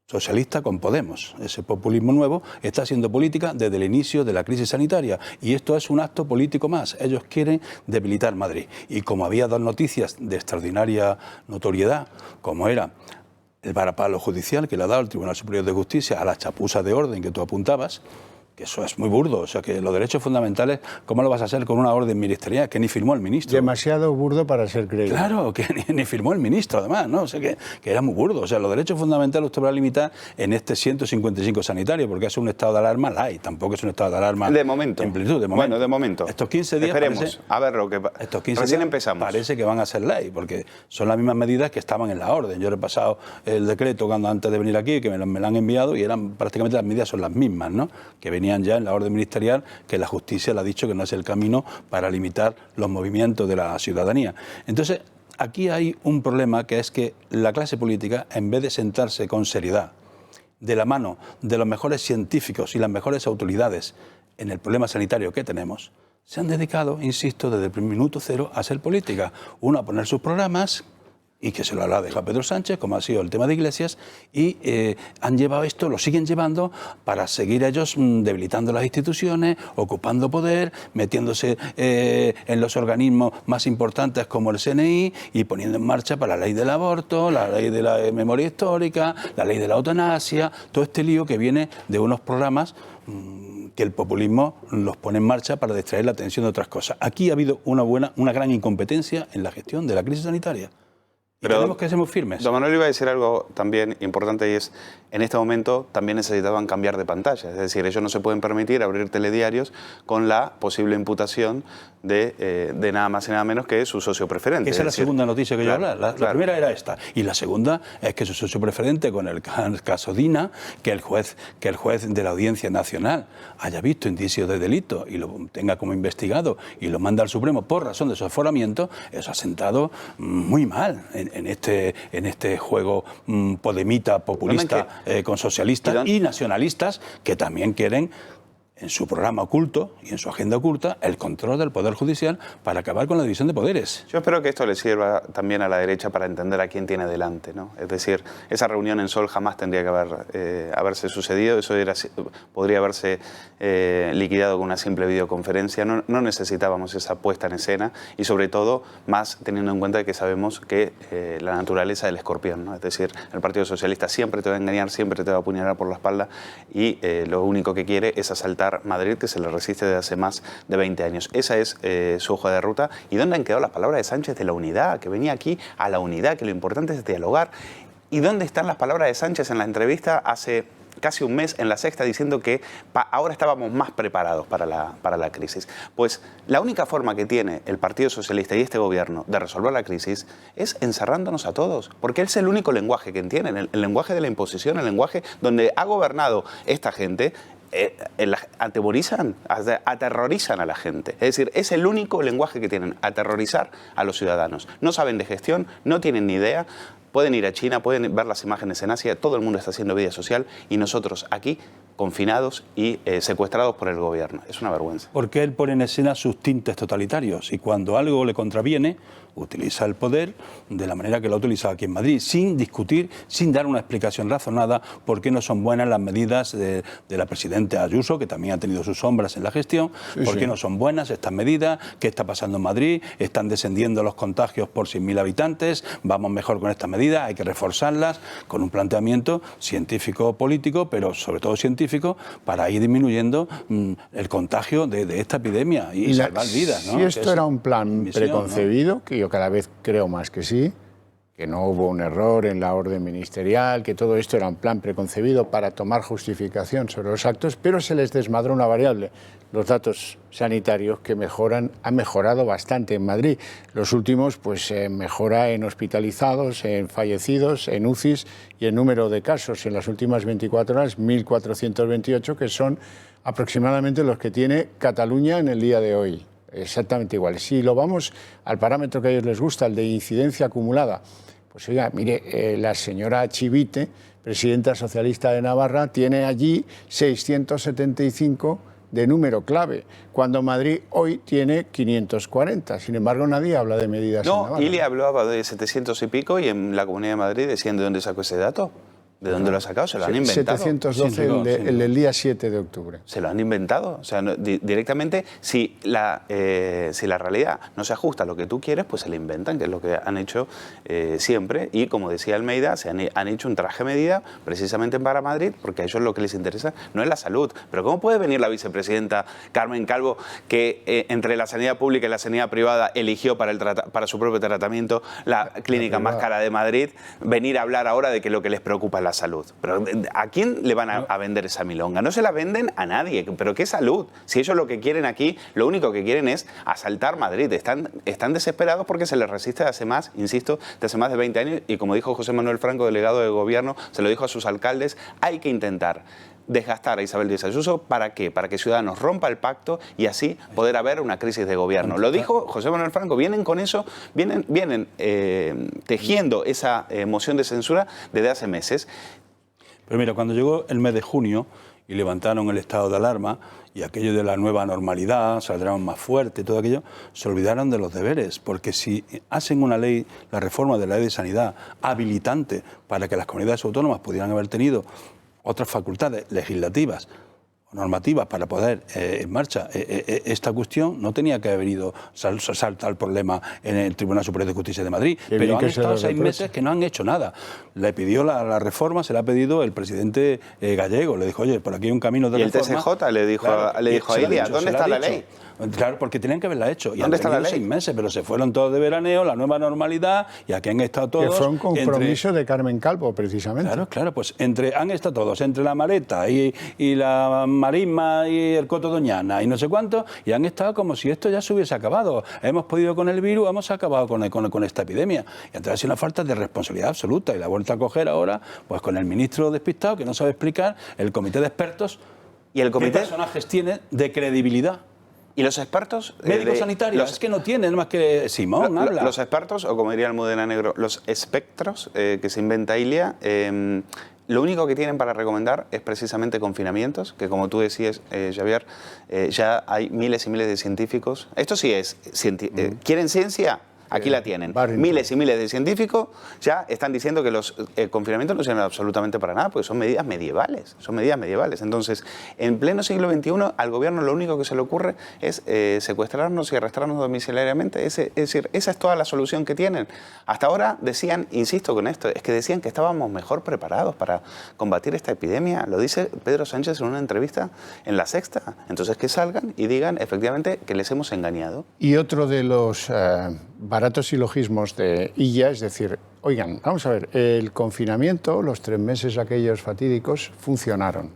socialista con Podemos. Ese populismo nuevo está haciendo política desde el inicio de la crisis sanitaria y esto es un acto político más. Ellos quieren debilitar Madrid. Y como había dos noticias de extraordinaria notoriedad, como era el varapalo judicial que le ha dado el Tribunal Superior de Justicia a la chapuza de orden que tú apuntabas, que eso es muy burdo, o sea, que los derechos fundamentales, ¿cómo lo vas a hacer con una orden ministerial que ni firmó el ministro? Demasiado burdo para ser creíble. Claro, que ni firmó el ministro, además, ¿no? O sea, que era muy burdo. O sea, los derechos fundamentales usted va a limitar en este 155 sanitario, porque es un estado de alarma light, tampoco es un estado de alarma... De momento. En plenitud, de momento. Bueno, de momento. Estos 15 días... Esperemos, a ver lo que... Estos 15 Recién días empezamos. Parece que van a ser ley, porque son las mismas medidas que estaban en la orden. Yo he repasado el decreto antes de venir aquí, que me lo han enviado, y eran prácticamente las medidas son las mismas, ¿no? Que venían ya en la orden ministerial, que la justicia le ha dicho que no es el camino para limitar los movimientos de la ciudadanía. Entonces, aquí hay un problema, que es que la clase política, en vez de sentarse con seriedad, de la mano de los mejores científicos y las mejores autoridades en el problema sanitario que tenemos, se han dedicado, insisto, desde el minuto cero a hacer política. Uno, a poner sus programas, y que se lo ha dejado Pedro Sánchez, como ha sido el tema de Iglesias, y han llevado esto, lo siguen llevando para seguir ellos debilitando las instituciones, ocupando poder, metiéndose en los organismos más importantes como el CNI y poniendo en marcha para la ley del aborto, la ley de la memoria histórica, la ley de la eutanasia, todo este lío que viene de unos programas que el populismo los pone en marcha para distraer la atención de otras cosas. Aquí ha habido una gran incompetencia en la gestión de la crisis sanitaria. Pero tenemos que ser muy firmes. Don Manuel iba a decir algo también importante, y es, en este momento también necesitaban cambiar de pantalla. Es decir, ellos no se pueden permitir abrir telediarios con la posible imputación de nada más y nada menos que su socio preferente. Esa es la segunda noticia que yo hablaba. La primera era esta. Y la segunda es que su socio preferente, con el caso Dina, que el juez de la Audiencia Nacional haya visto indicios de delito y lo tenga como investigado y lo manda al Supremo por razón de su aforamiento, eso ha sentado muy mal en este juego podemita, populista, con socialistas y nacionalistas que también quieren, en su programa oculto y en su agenda oculta, el control del Poder Judicial para acabar con la división de poderes. Yo espero que esto le sirva también a la derecha para entender a quién tiene delante, ¿no? Es decir, esa reunión en Sol jamás tendría que haberse sucedido, eso podría haberse liquidado con una simple videoconferencia, no necesitábamos esa puesta en escena y sobre todo más teniendo en cuenta que sabemos que la naturaleza del escorpión, ¿no? Es decir, el Partido Socialista siempre te va a engañar, siempre te va a apuñalar por la espalda y lo único que quiere es asaltar Madrid, que se le resiste desde hace más de 20 años. Esa es su hoja de ruta. ¿Y dónde han quedado las palabras de Sánchez de la unidad? Que venía aquí a la unidad, que lo importante es dialogar. ¿Y dónde están las palabras de Sánchez en la entrevista hace casi un mes en La Sexta diciendo que ahora estábamos más preparados para la crisis? Pues la única forma que tiene el Partido Socialista y este gobierno de resolver la crisis es encerrándonos a todos, porque es el único lenguaje que tienen, el lenguaje de la imposición, el lenguaje donde ha gobernado esta gente. Atemorizan, aterrorizan a la gente. Es decir, es el único lenguaje que tienen, aterrorizar a los ciudadanos. No saben de gestión, no tienen ni idea. Pueden ir a China, pueden ver las imágenes en Asia, todo el mundo está haciendo vida social y nosotros aquí confinados y secuestrados por el gobierno. Es una vergüenza. Porque él pone en escena sus tintes totalitarios y cuando algo le contraviene, utiliza el poder de la manera que lo ha utilizado aquí en Madrid, sin discutir, sin dar una explicación razonada por qué no son buenas las medidas de la presidenta Ayuso, que también ha tenido sus sombras en la gestión, por qué no son buenas estas medidas, qué está pasando en Madrid, están descendiendo los contagios por 100.000 habitantes, vamos mejor con estas medidas, hay que reforzarlas con un planteamiento científico-político, pero sobre todo científico, para ir disminuyendo el contagio de esta epidemia y salvar vidas, ¿no? Si esto era un plan preconcebido, ¿no? Que yo cada vez creo más que sí, que no hubo un error en la orden ministerial, que todo esto era un plan preconcebido para tomar justificación sobre los actos, pero se les desmadró una variable, los datos sanitarios que han mejorado bastante en Madrid. Los últimos, pues mejora en hospitalizados, en fallecidos, en UCIs y en número de casos. En las últimas 24 horas, 1.428, que son aproximadamente los que tiene Cataluña en el día de hoy. Exactamente igual. Si lo vamos al parámetro que a ellos les gusta, el de incidencia acumulada, pues oiga, mire, la señora Chivite, presidenta socialista de Navarra, tiene allí 675 de número clave, cuando Madrid hoy tiene 540. Sin embargo, nadie habla de medidas en Navarra. No, Ili hablaba de 700 y pico y en la Comunidad de Madrid decían de dónde sacó ese dato. ¿De dónde lo ha sacado? Se lo han inventado. 712, el del día 7 de octubre. Se lo han inventado. O sea, directamente, si la realidad no se ajusta a lo que tú quieres, pues se lo inventan, que es lo que han hecho siempre. Y como decía Almeida, han hecho un traje medida precisamente para Madrid, porque a ellos lo que les interesa no es la salud. Pero ¿cómo puede venir la vicepresidenta Carmen Calvo, que entre la sanidad pública y la sanidad privada eligió para su propio tratamiento la clínica más cara de Madrid, venir a hablar ahora de que lo que les preocupa es la salud? Pero ¿a quién le van a vender esa milonga? No se la venden a nadie. ¿Pero qué salud? Si ellos lo que quieren aquí, lo único que quieren es asaltar Madrid. Están desesperados porque se les resiste desde hace más, insisto, desde hace más de 20 años. Y como dijo José Manuel Franco, delegado de gobierno, se lo dijo a sus alcaldes, hay que intentar desgastar a Isabel Díaz Ayuso. ¿Para qué? Para que Ciudadanos rompa el pacto y así poder haber una crisis de gobierno. Lo dijo José Manuel Franco, vienen con eso, vienen tejiendo esa moción de censura desde hace meses. Pero mira, cuando llegó el mes de junio y levantaron el estado de alarma y aquello de la nueva normalidad, saldrán más fuerte, todo aquello, se olvidaron de los deberes, porque si hacen una ley, la reforma de la ley de sanidad, habilitante para que las comunidades autónomas pudieran haber tenido otras facultades legislativas o normativas para poder en marcha esta cuestión, no tenía que haber ido saltar el problema en el Tribunal Superior de Justicia de Madrid. Pero han estado 6 meses que no han hecho nada. Le pidió la reforma, se la ha pedido el presidente Gallego. Le dijo, oye, por aquí hay un camino de reforma. Y el TSJ le dijo a Ilia, ¿dónde está la ley? Claro, porque tenían que haberla hecho. Y ¿dónde está la ley? 6 meses, pero se fueron todos de veraneo, la nueva normalidad, y aquí han estado todos... Que fue un compromiso de Carmen Calvo, precisamente. Claro, pues han estado todos, entre la maleta y la marisma y el Coto Doñana y no sé cuánto, y han estado como si esto ya se hubiese acabado. Hemos podido con el virus, hemos acabado con esta epidemia. Y entonces ha sido una falta de responsabilidad absoluta, y la vuelta a coger ahora, pues con el ministro despistado, que no sabe explicar, el comité de expertos, y el comité... ¿qué personajes tiene de credibilidad? ¿Y los expertos? Médicos sanitarios, es que no tienen más que Simón, habla. Los expertos, o como diría Almudena Negro, los espectros que se inventa Ilia, lo único que tienen para recomendar es precisamente confinamientos, que como tú decías, Javier, ya hay miles y miles de científicos. Esto sí es, ¿quieren ciencia? Aquí la tienen. Miles y miles de científicos ya están diciendo que los confinamientos no sirven absolutamente para nada, porque son medidas medievales. Entonces, en pleno siglo XXI, al gobierno lo único que se le ocurre es secuestrarnos y arrastrarnos domiciliariamente. Es decir, esa es toda la solución que tienen. Hasta ahora decían, insisto con esto, es que decían que estábamos mejor preparados para combatir esta epidemia. Lo dice Pedro Sánchez en una entrevista en La Sexta. Entonces, que salgan y digan efectivamente que les hemos engañado. Y otro de los baratos silogismos de Illa, es decir, oigan, vamos a ver, el confinamiento, los 3 meses aquellos fatídicos, funcionaron.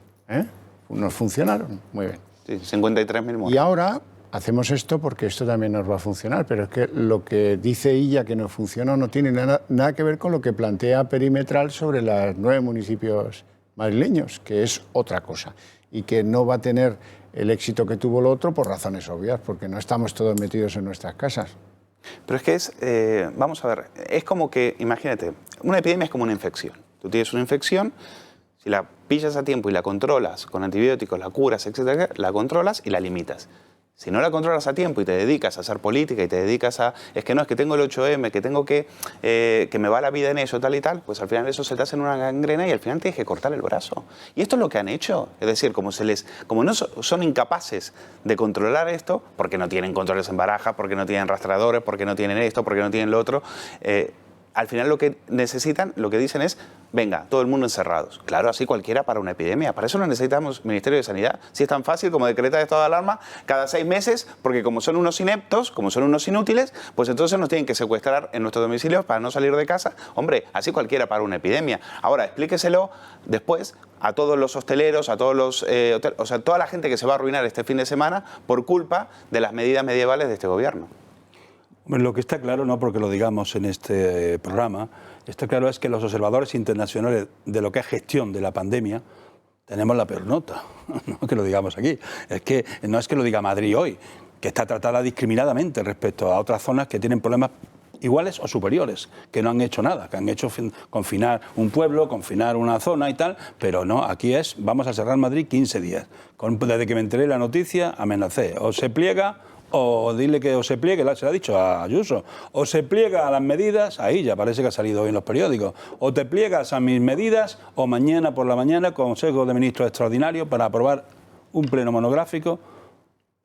Nos funcionaron, muy bien. Sí, 53.000 muertos. Y ahora hacemos esto porque esto también nos va a funcionar, pero es que lo que dice Illa que no funcionó no tiene nada que ver con lo que plantea Perimetral sobre los 9 municipios madrileños, que es otra cosa, y que no va a tener el éxito que tuvo lo otro por razones obvias, porque no estamos todos metidos en nuestras casas. Pero es que vamos a ver, es como que, imagínate, una epidemia es como una infección. Tú tienes una infección, si la pillas a tiempo y la controlas con antibióticos, la curas, etcétera, la controlas y la limitas. Si no la controlas a tiempo y te dedicas a hacer política y te dedicas a... Es que tengo el 8M, que tengo que me va la vida en eso, tal y tal, pues al final eso se te hace en una gangrena y al final tienes que cortar el brazo. Y esto es lo que han hecho. Es decir, como no son incapaces de controlar esto, porque no tienen controles en baraja, porque no tienen rastreadores, porque no tienen esto, porque no tienen lo otro... al final lo que necesitan, lo que dicen es, venga, todo el mundo encerrados. Claro, así cualquiera para una epidemia. Para eso no necesitamos Ministerio de Sanidad. Si es tan fácil como decretar estado de alarma cada 6 meses, porque como son unos ineptos, como son unos inútiles, pues entonces nos tienen que secuestrar en nuestros domicilios para no salir de casa. Hombre, así cualquiera para una epidemia. Ahora, explíqueselo después a todos los hosteleros, a todos los hoteles, o sea, toda la gente que se va a arruinar este fin de semana por culpa de las medidas medievales de este gobierno. Lo que está claro, no porque lo digamos en este programa, está claro es que los observadores internacionales de lo que es gestión de la pandemia tenemos la peor nota, no que lo digamos aquí, no es que lo diga Madrid hoy, que está tratada discriminadamente respecto a otras zonas que tienen problemas iguales o superiores, que no han hecho nada, que han hecho confinar un pueblo, confinar una zona y tal, pero no, aquí vamos a cerrar Madrid 15 días. Desde que me enteré de la noticia, amenacé, o se pliega o dile que o se pliegue, se lo ha dicho a Ayuso, o se pliega a las medidas, ahí ya parece que ha salido hoy en los periódicos, o te pliegas a mis medidas, o mañana por la mañana Consejo de Ministros extraordinario para aprobar un pleno monográfico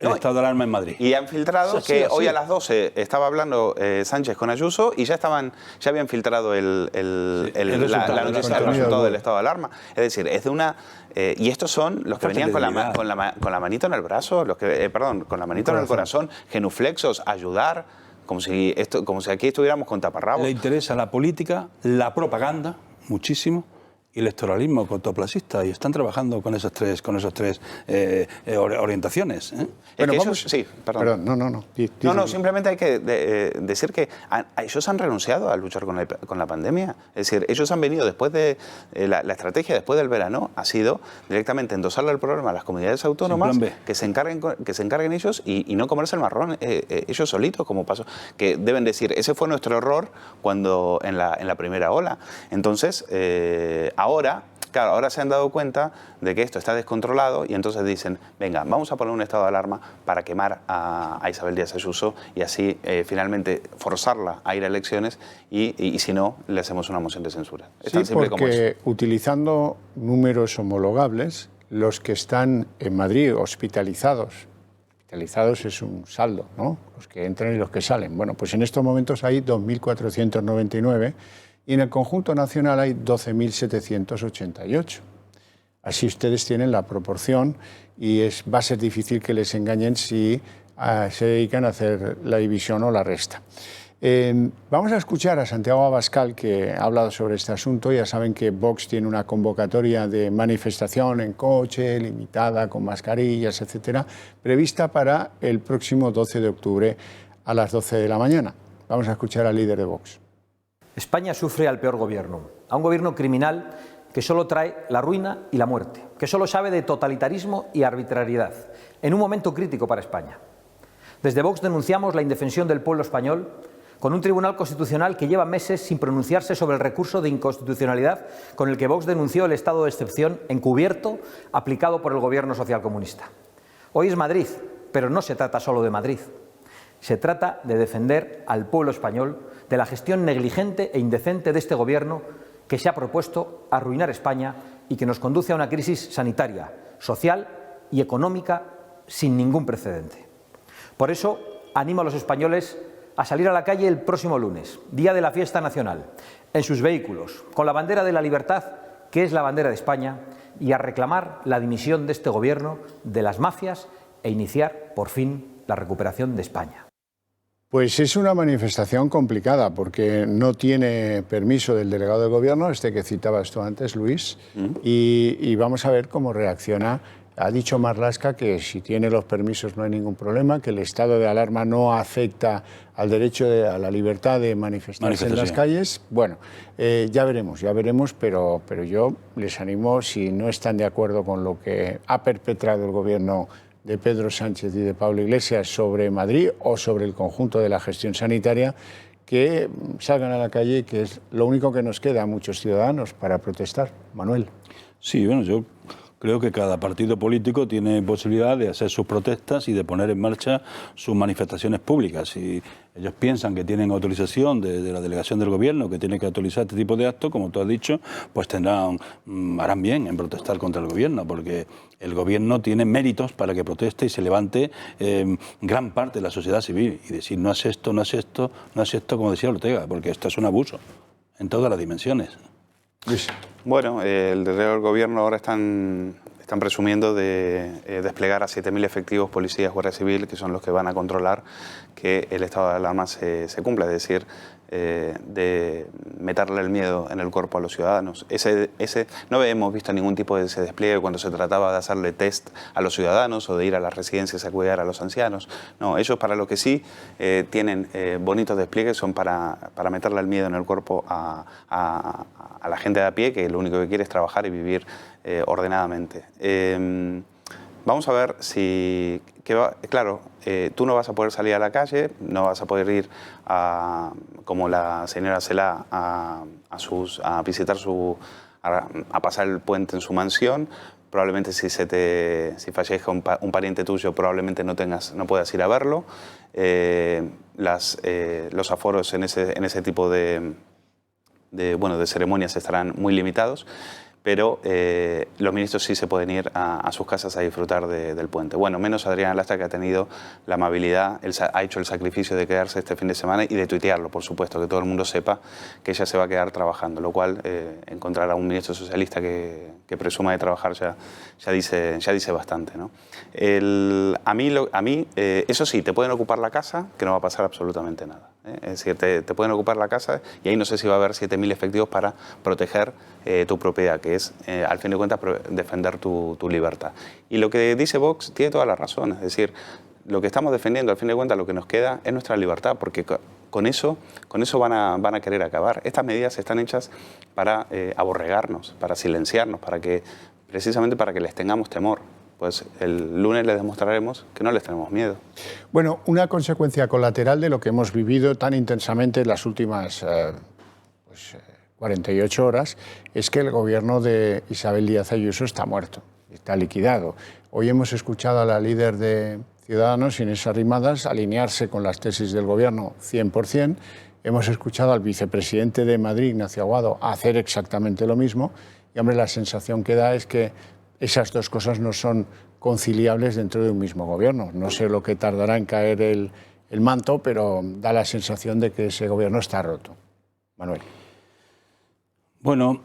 el estado de alarma en Madrid. Y han filtrado que hoy a las 12 estaba hablando Sánchez con Ayuso y ya habían filtrado la noticia del resultado del estado de alarma. Es decir, es de una... y estos son los que venían con la manito en el brazo, con la manito en el corazón, genuflexos, ayudar, como si aquí estuviéramos con taparrabos. Le interesa la política, la propaganda, muchísimo, y el electoralismo cortoplacista, y están trabajando con esas tres orientaciones. Bueno, sí, perdón. No, simplemente hay que decir que ellos han renunciado a luchar con la pandemia. Es decir, ellos han venido después de... la estrategia después del verano ha sido directamente endosarle el problema a las comunidades autónomas, que se encarguen ellos y no comerse el marrón ellos solitos, como pasó. Que deben decir, ese fue nuestro error cuando en la primera ola. Entonces, ahora se han dado cuenta de que esto está descontrolado y entonces dicen, venga, vamos a poner un estado de alarma para quemar a Isabel Díaz Ayuso y así finalmente forzarla a ir a elecciones y si no, le hacemos una moción de censura. Es tan simple como eso. Utilizando números homologables, los que están en Madrid hospitalizados es un saldo, ¿no? Los que entran y los que salen. Bueno, pues en estos momentos hay 2.499 y en el conjunto nacional hay 12.788. Así ustedes tienen la proporción y va a ser difícil que les engañen si se dedican a hacer la división o la resta. Vamos a escuchar a Santiago Abascal, que ha hablado sobre este asunto. Ya saben que Vox tiene una convocatoria de manifestación en coche, limitada, con mascarillas, etcétera, prevista para el próximo 12 de octubre a las 12 de la mañana. Vamos a escuchar al líder de Vox. España sufre al peor gobierno, a un gobierno criminal que solo trae la ruina y la muerte, que solo sabe de totalitarismo y arbitrariedad, en un momento crítico para España. Desde Vox denunciamos la indefensión del pueblo español con un Tribunal Constitucional que lleva meses sin pronunciarse sobre el recurso de inconstitucionalidad con el que Vox denunció el estado de excepción encubierto aplicado por el gobierno socialcomunista. Hoy es Madrid, pero no se trata solo de Madrid. Se trata de defender al pueblo español de la gestión negligente e indecente de este gobierno que se ha propuesto arruinar España y que nos conduce a una crisis sanitaria, social y económica sin ningún precedente. Por eso, animo a los españoles a salir a la calle el próximo lunes, día de la fiesta nacional, en sus vehículos, con la bandera de la libertad, que es la bandera de España, y a reclamar la dimisión de este gobierno, de las mafias e iniciar, por fin, la recuperación de España. Pues es una manifestación complicada porque no tiene permiso del delegado del gobierno, que citabas tú antes, Luis, y vamos a ver cómo reacciona. Ha dicho Marlaska que si tiene los permisos no hay ningún problema, que el estado de alarma no afecta al derecho a la libertad de manifestarse en las calles. Bueno, ya veremos, pero yo les animo, si no están de acuerdo con lo que ha perpetrado el gobierno de Pedro Sánchez y de Pablo Iglesias sobre Madrid o sobre el conjunto de la gestión sanitaria, que salgan a la calle, que es lo único que nos queda a muchos ciudadanos para protestar. Manuel. Sí, bueno, yo creo que cada partido político tiene posibilidad de hacer sus protestas y de poner en marcha sus manifestaciones públicas. Si ellos piensan que tienen autorización de la delegación del gobierno, que tienen que autorizar este tipo de actos, como tú has dicho, pues harán bien en protestar contra el gobierno, porque el gobierno tiene méritos para que proteste y se levante gran parte de la sociedad civil y decir no es esto, como decía Ortega, porque esto es un abuso en todas las dimensiones. Luis. Bueno, el delegado del gobierno ahora están presumiendo de desplegar a 7.000 efectivos policías, guardia civil, que son los que van a controlar que el estado de alarma se cumpla, es decir, de meterle el miedo en el cuerpo a los ciudadanos. No hemos visto ningún tipo de ese despliegue cuando se trataba de hacerle test a los ciudadanos o de ir a las residencias a cuidar a los ancianos. No, ellos para lo que sí tienen bonitos despliegues son para meterle el miedo en el cuerpo a la gente de a pie, que lo único que quiere es trabajar y vivir ordenadamente. Vamos a ver si... claro, tú no vas a poder salir a la calle, no vas a poder ir como la señora Cela a visitar a pasar el puente en su mansión, probablemente si fallezca un pariente tuyo, probablemente no puedas ir a verlo. Los aforos en ese tipo de ceremonias estarán muy limitados, pero los ministros sí se pueden ir a sus casas a disfrutar del puente. Bueno, menos Adriana Lastra, que ha tenido la amabilidad, ha hecho el sacrificio de quedarse este fin de semana y de tuitearlo, por supuesto, que todo el mundo sepa que ella se va a quedar trabajando, lo cual encontrar a un ministro socialista que presuma de trabajar ya dice bastante, ¿no? A mí, eso sí, te pueden ocupar la casa, que no va a pasar absolutamente nada. Es decir, te pueden ocupar la casa y ahí no sé si va a haber 7.000 efectivos para proteger tu propiedad, que es, al fin de cuentas, defender tu libertad. Y lo que dice Vox tiene toda la razón, es decir, lo que estamos defendiendo, al fin de cuentas, lo que nos queda es nuestra libertad, porque con eso van a querer acabar. Estas medidas están hechas para aborregarnos, para silenciarnos, precisamente para que les tengamos temor. Pues el lunes les demostraremos que no les tenemos miedo. Bueno, una consecuencia colateral de lo que hemos vivido tan intensamente en las últimas 48 horas es que el gobierno de Isabel Díaz Ayuso está muerto, está liquidado. Hoy hemos escuchado a la líder de Ciudadanos, Inés Arrimadas, alinearse con las tesis del gobierno 100%. Hemos escuchado al vicepresidente de Madrid, Ignacio Aguado, hacer exactamente lo mismo. Y, hombre, la sensación que da es que esas dos cosas no son conciliables dentro de un mismo gobierno. No sé lo que tardará en caer el manto, pero da la sensación de que ese gobierno está roto. Manuel. Bueno,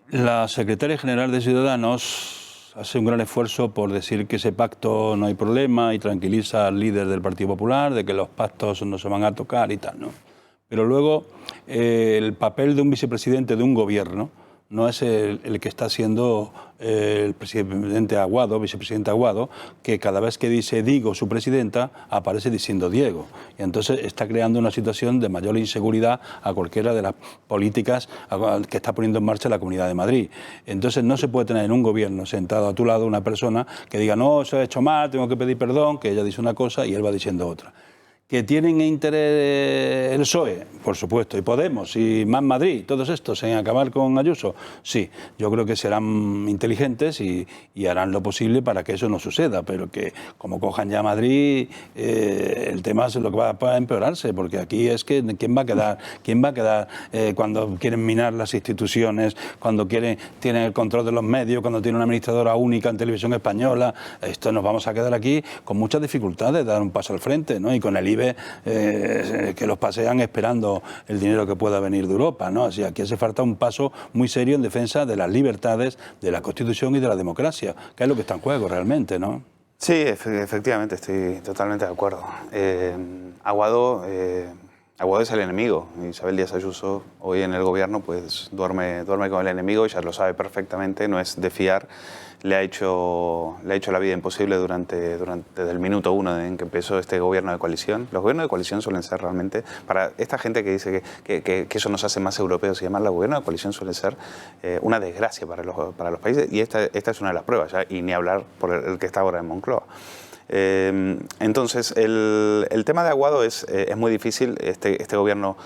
la secretaria general de Ciudadanos hace un gran esfuerzo por decir que ese pacto no hay problema y tranquiliza al líder del Partido Popular de que los pactos no se van a tocar y tal, ¿no? Pero luego el papel de un vicepresidente de un gobierno no es el que está haciendo el vicepresidente Aguado, que cada vez que dice digo su presidenta, aparece diciendo Diego. Y entonces está creando una situación de mayor inseguridad a cualquiera de las políticas que está poniendo en marcha la Comunidad de Madrid. Entonces no se puede tener en un gobierno sentado a tu lado una persona que diga no, se ha hecho mal, tengo que pedir perdón, que ella dice una cosa y él va diciendo otra. ¿Que tienen interés el PSOE? Por supuesto, y Podemos, y Más Madrid, todos estos en acabar con Ayuso. Sí, yo creo que serán inteligentes y harán lo posible para que eso no suceda, pero que como cojan ya Madrid, el tema es lo que va a empeorarse, porque aquí es que ¿quién va a quedar cuando quieren minar las instituciones, cuando tienen el control de los medios, cuando tienen una administradora única en Televisión Española? Esto nos vamos a quedar aquí con muchas dificultades de dar un paso al frente, ¿no? Y con el IBE que los pasean esperando el dinero que pueda venir de Europa, ¿no? Así aquí hace falta un paso muy serio en defensa de las libertades, de la Constitución y de la democracia, que es lo que está en juego realmente, ¿no? Sí, efectivamente, estoy totalmente de acuerdo. Aguado es el enemigo. Isabel Díaz Ayuso hoy en el gobierno pues duerme con el enemigo, ya lo sabe perfectamente, no es de fiar. Le ha hecho la vida imposible desde el minuto 1 en que empezó este gobierno de coalición. Los gobiernos de coalición suelen ser realmente, para esta gente que dice que eso nos hace más europeos y demás, los gobiernos de coalición suelen ser una desgracia para los países, y esta es una de las pruebas, ¿ya? Y ni hablar por el que está ahora en Moncloa. Entonces, el tema de Aguado es muy difícil. Este gobierno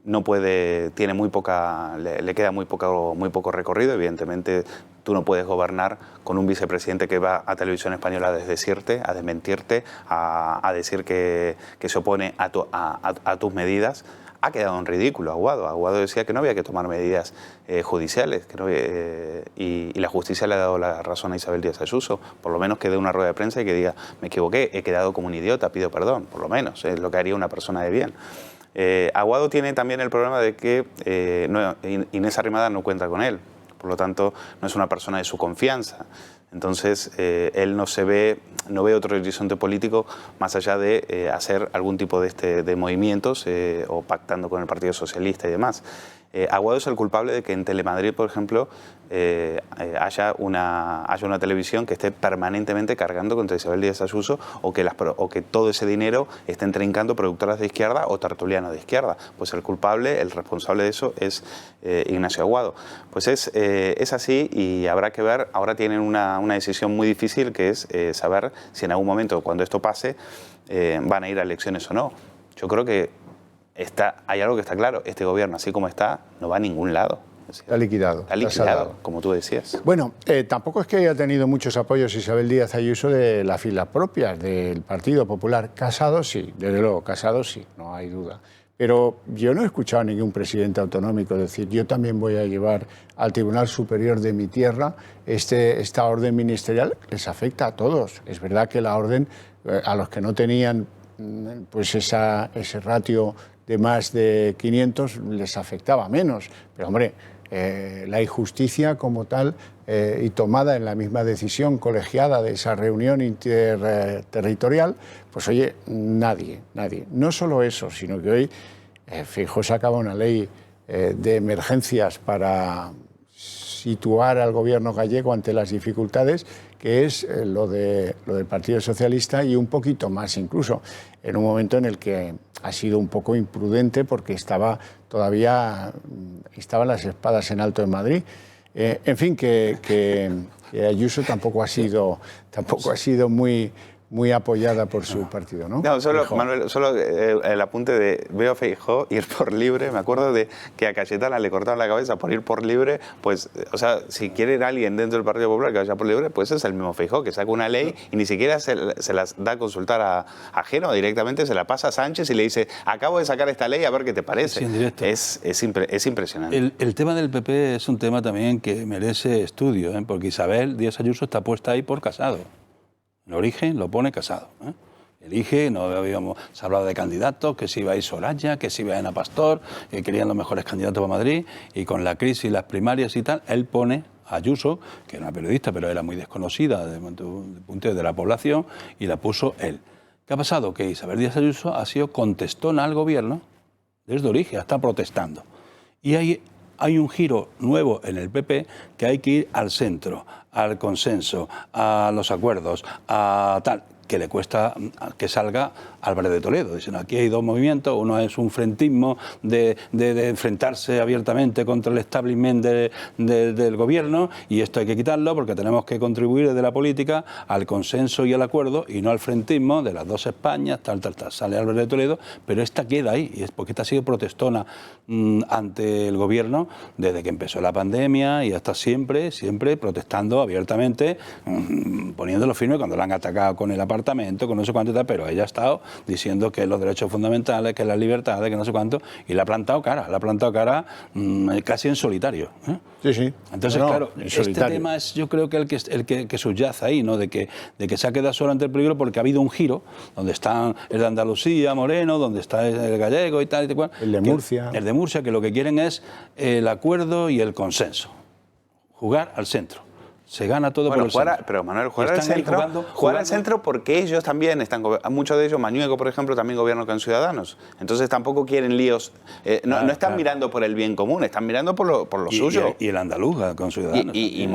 no puede, tiene le queda muy poco recorrido. Evidentemente, tú no puedes gobernar con un vicepresidente que va a Televisión Española a desdecirte, a desmentirte, a decir que se opone a tus medidas. Ha quedado en ridículo Aguado. Aguado decía que no había que tomar medidas judiciales, y la justicia le ha dado la razón a Isabel Díaz Ayuso. Por lo menos que dé una rueda de prensa y que diga, me equivoqué, he quedado como un idiota, pido perdón. Por lo menos, es lo que haría una persona de bien. Aguado tiene también el problema de que Inés Arrimadas no cuenta con él. Por lo tanto, no es una persona de su confianza. Entonces, él no ve otro horizonte político más allá de hacer algún tipo de movimientos o pactando con el Partido Socialista y demás. Aguado es el culpable de que en Telemadrid, por ejemplo, haya una televisión que esté permanentemente cargando contra Isabel Díaz Ayuso, o que todo ese dinero esté trincando productoras de izquierda o tertulianos de izquierda. Pues el culpable, el responsable de eso es Ignacio Aguado. Pues es así, y habrá que ver. Ahora tienen una decisión muy difícil, que es saber si en algún momento, cuando esto pase, van a ir a elecciones o no. Yo creo que hay algo que está claro: este gobierno, así como está, no va a ningún lado. Es Está liquidado. Está liquidado, como tú decías. Bueno, tampoco es que haya tenido muchos apoyos Isabel Díaz Ayuso de las filas propias del Partido Popular. Casado sí, desde luego, Casado sí, no hay duda. Pero yo no he escuchado a ningún presidente autonómico decir yo también voy a llevar al Tribunal Superior de mi tierra esta orden ministerial. Les afecta a todos. Es verdad que la orden, a los que no tenían pues ese ratio de más de 500, les afectaba menos. Pero hombre, la injusticia como tal y tomada en la misma decisión colegiada de esa reunión interterritorial, pues oye, nadie. No solo eso, sino que hoy Feijóo sacaba una ley de emergencias para situar al gobierno gallego ante las dificultades, que es lo del Partido Socialista y un poquito más incluso, en un momento en el que ha sido un poco imprudente porque estaban las espadas en alto en Madrid. En fin, que Ayuso tampoco ha sido muy apoyada por su partido, ¿no? No, solo, Manuel, el apunte de veo a Feijóo ir por libre. Me acuerdo de que a Cayetana le cortaron la cabeza por ir por libre. Pues, o sea, si quiere ir alguien dentro del Partido Popular que vaya por libre, pues es el mismo Feijóo, que saca una ley y ni siquiera se las da a consultar a Génova, directamente se la pasa a Sánchez y le dice, acabo de sacar esta ley, a ver qué te parece. Sí, en directo. Es impresionante. El tema del PP es un tema también que merece estudio, porque Isabel Díaz Ayuso está puesta ahí por Casado. En origen lo pone Casado. Elige, se ha hablado de candidatos, que si iba a ir Soraya, que si iba a Ana Pastor, que querían los mejores candidatos para Madrid, y con la crisis, las primarias y tal, él pone a Ayuso, que era una periodista, pero era muy desconocida desde el punto de la población, y la puso él. ¿Qué ha pasado? Que Isabel Díaz Ayuso ha sido contestona al gobierno desde origen, está protestando. Y hay un giro nuevo en el PP, que hay que ir al centro, al consenso, a los acuerdos, a tal, que le cuesta que salga Álvarez de Toledo. Dicen, aquí hay dos movimientos, uno es un frentismo de enfrentarse abiertamente contra el establishment del gobierno, y esto hay que quitarlo porque tenemos que contribuir desde la política al consenso y al acuerdo, y no al frentismo de las dos Españas, tal. Sale Álvarez de Toledo, pero esta queda ahí, y es porque esta ha sido protestona ante el gobierno desde que empezó la pandemia, y hasta siempre protestando abiertamente, poniéndolo firme cuando la han atacado con el apartamento, con no sé cuánto y tal, pero ella ha estado diciendo que los derechos fundamentales, que las libertades, que no sé cuánto, y le ha plantado cara casi en solitario. Sí. Entonces, claro, este tema es, yo creo que el que subyace ahí, ¿no? De que se ha quedado solo ante el peligro, porque ha habido un giro, donde están el de Andalucía, Moreno, donde está el gallego y tal, y cual, el de Murcia. El de Murcia, que lo que quieren es el acuerdo y el consenso. Jugar al centro. Se gana todo por el centro. Pero Manuel, jugar al centro porque ellos también están, muchos de ellos, Mañueco, por ejemplo, también gobiernan con Ciudadanos. Entonces tampoco quieren líos. No están mirando por el bien común, están mirando por lo suyo. Y el andaluz con Ciudadanos. Y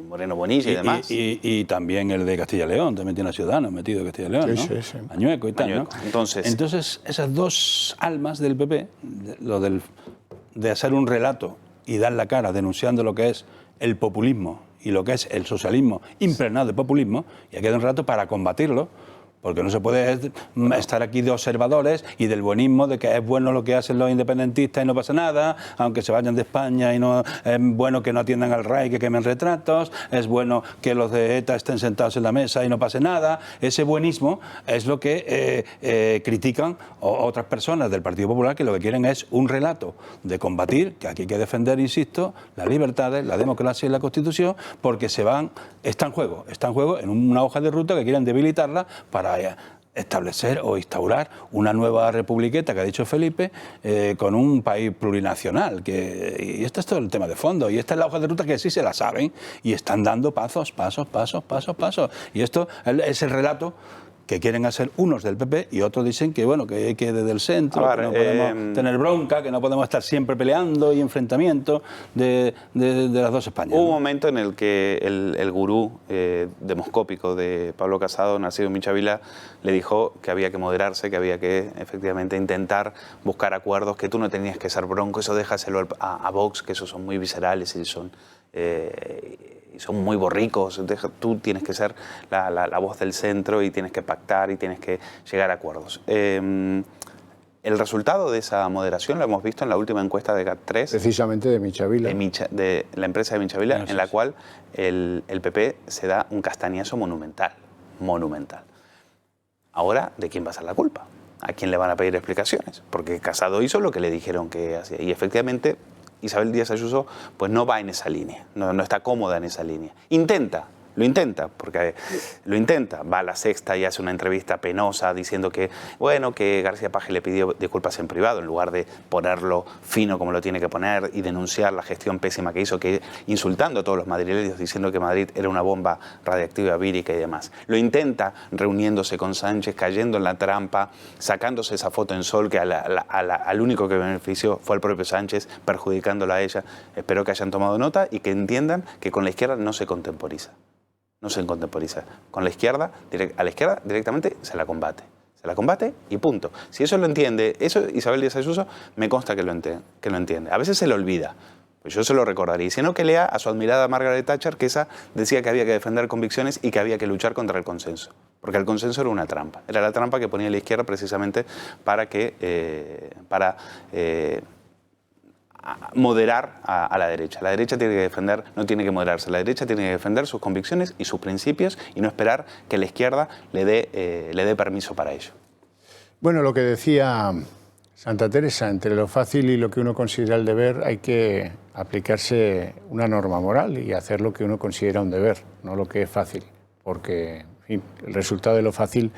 Moreno Bonilla y demás. Y también el de Castilla y León, también tiene a Ciudadanos metido en Castilla y León, ¿no? Sí. Mañueco y tal, Mañueco. ¿no? Entonces, esas dos almas del PP, de hacer un relato y dar la cara denunciando lo que es el populismo y lo que es el socialismo impregnado de populismo, y hay que dar un rato para combatirlo, porque no se puede estar aquí de observadores y del buenismo, de que es bueno lo que hacen los independentistas y no pasa nada, aunque se vayan de España, y no es bueno que no atiendan al RAI, que quemen retratos, es bueno que los de ETA estén sentados en la mesa y no pase nada. Ese buenismo es lo que critican otras personas del Partido Popular, que lo que quieren es un relato de combatir, que aquí hay que defender, insisto, las libertades, la democracia y la Constitución, porque está en juego en una hoja de ruta que quieren debilitarla para establecer o instaurar una nueva republiqueta, que ha dicho Felipe, con un país plurinacional. Y este es todo el tema de fondo. Y esta es la hoja de ruta que sí se la saben y están dando pasos. Y esto es el relato que quieren hacer unos del PP, y otros dicen que bueno, que hay que desde el centro, que no podemos tener bronca, que no podemos estar siempre peleando y enfrentamientos de las dos Españas. Hubo un momento en el que el gurú demoscópico de Pablo Casado, nacido en Michavila, le dijo que había que moderarse, que había que efectivamente intentar buscar acuerdos, que tú no tenías que ser bronco, eso déjaselo a Vox, que esos son muy viscerales y son muy borricos. Tú tienes que ser la voz del centro y tienes que pactar y tienes que llegar a acuerdos. El resultado de esa moderación lo hemos visto en la última encuesta de GAT3. Precisamente de Michavila. De la empresa de Michavila, en la cual el PP se da un castañazo monumental. Monumental. Ahora, ¿de quién va a ser la culpa? ¿A quién le van a pedir explicaciones? Porque Casado hizo lo que le dijeron que hacía. Y efectivamente, Isabel Díaz Ayuso pues no va en esa línea, no está cómoda en esa línea. Lo intenta, porque lo intenta. Va a La Sexta y hace una entrevista penosa diciendo que, bueno, que García Paje le pidió disculpas en privado en lugar de ponerlo fino como lo tiene que poner y denunciar la gestión pésima que hizo, que insultando a todos los madrileños, diciendo que Madrid era una bomba radiactiva vírica y demás. Lo intenta reuniéndose con Sánchez, cayendo en la trampa, sacándose esa foto en Sol que al único que benefició fue el propio Sánchez, perjudicándola a ella. Espero que hayan tomado nota y que entiendan que con la izquierda no se contemporiza. No se contemporiza. Con la izquierda, a la izquierda directamente se la combate. Se la combate y punto. Si eso lo entiende, eso Isabel Díaz Ayuso me consta que lo entiende. A veces se lo olvida, pues yo se lo recordaría. Y si no, que lea a su admirada Margaret Thatcher, que esa decía que había que defender convicciones y que había que luchar contra el consenso. Porque el consenso era una trampa. Era la trampa que ponía la izquierda precisamente para moderar a la derecha. La derecha tiene que defender, no tiene que moderarse, la derecha tiene que defender sus convicciones y sus principios y no esperar que la izquierda le dé permiso para ello. Bueno, lo que decía Santa Teresa, entre lo fácil y lo que uno considera el deber hay que aplicarse una norma moral y hacer lo que uno considera un deber, no lo que es fácil, porque en fin, el resultado de lo fácil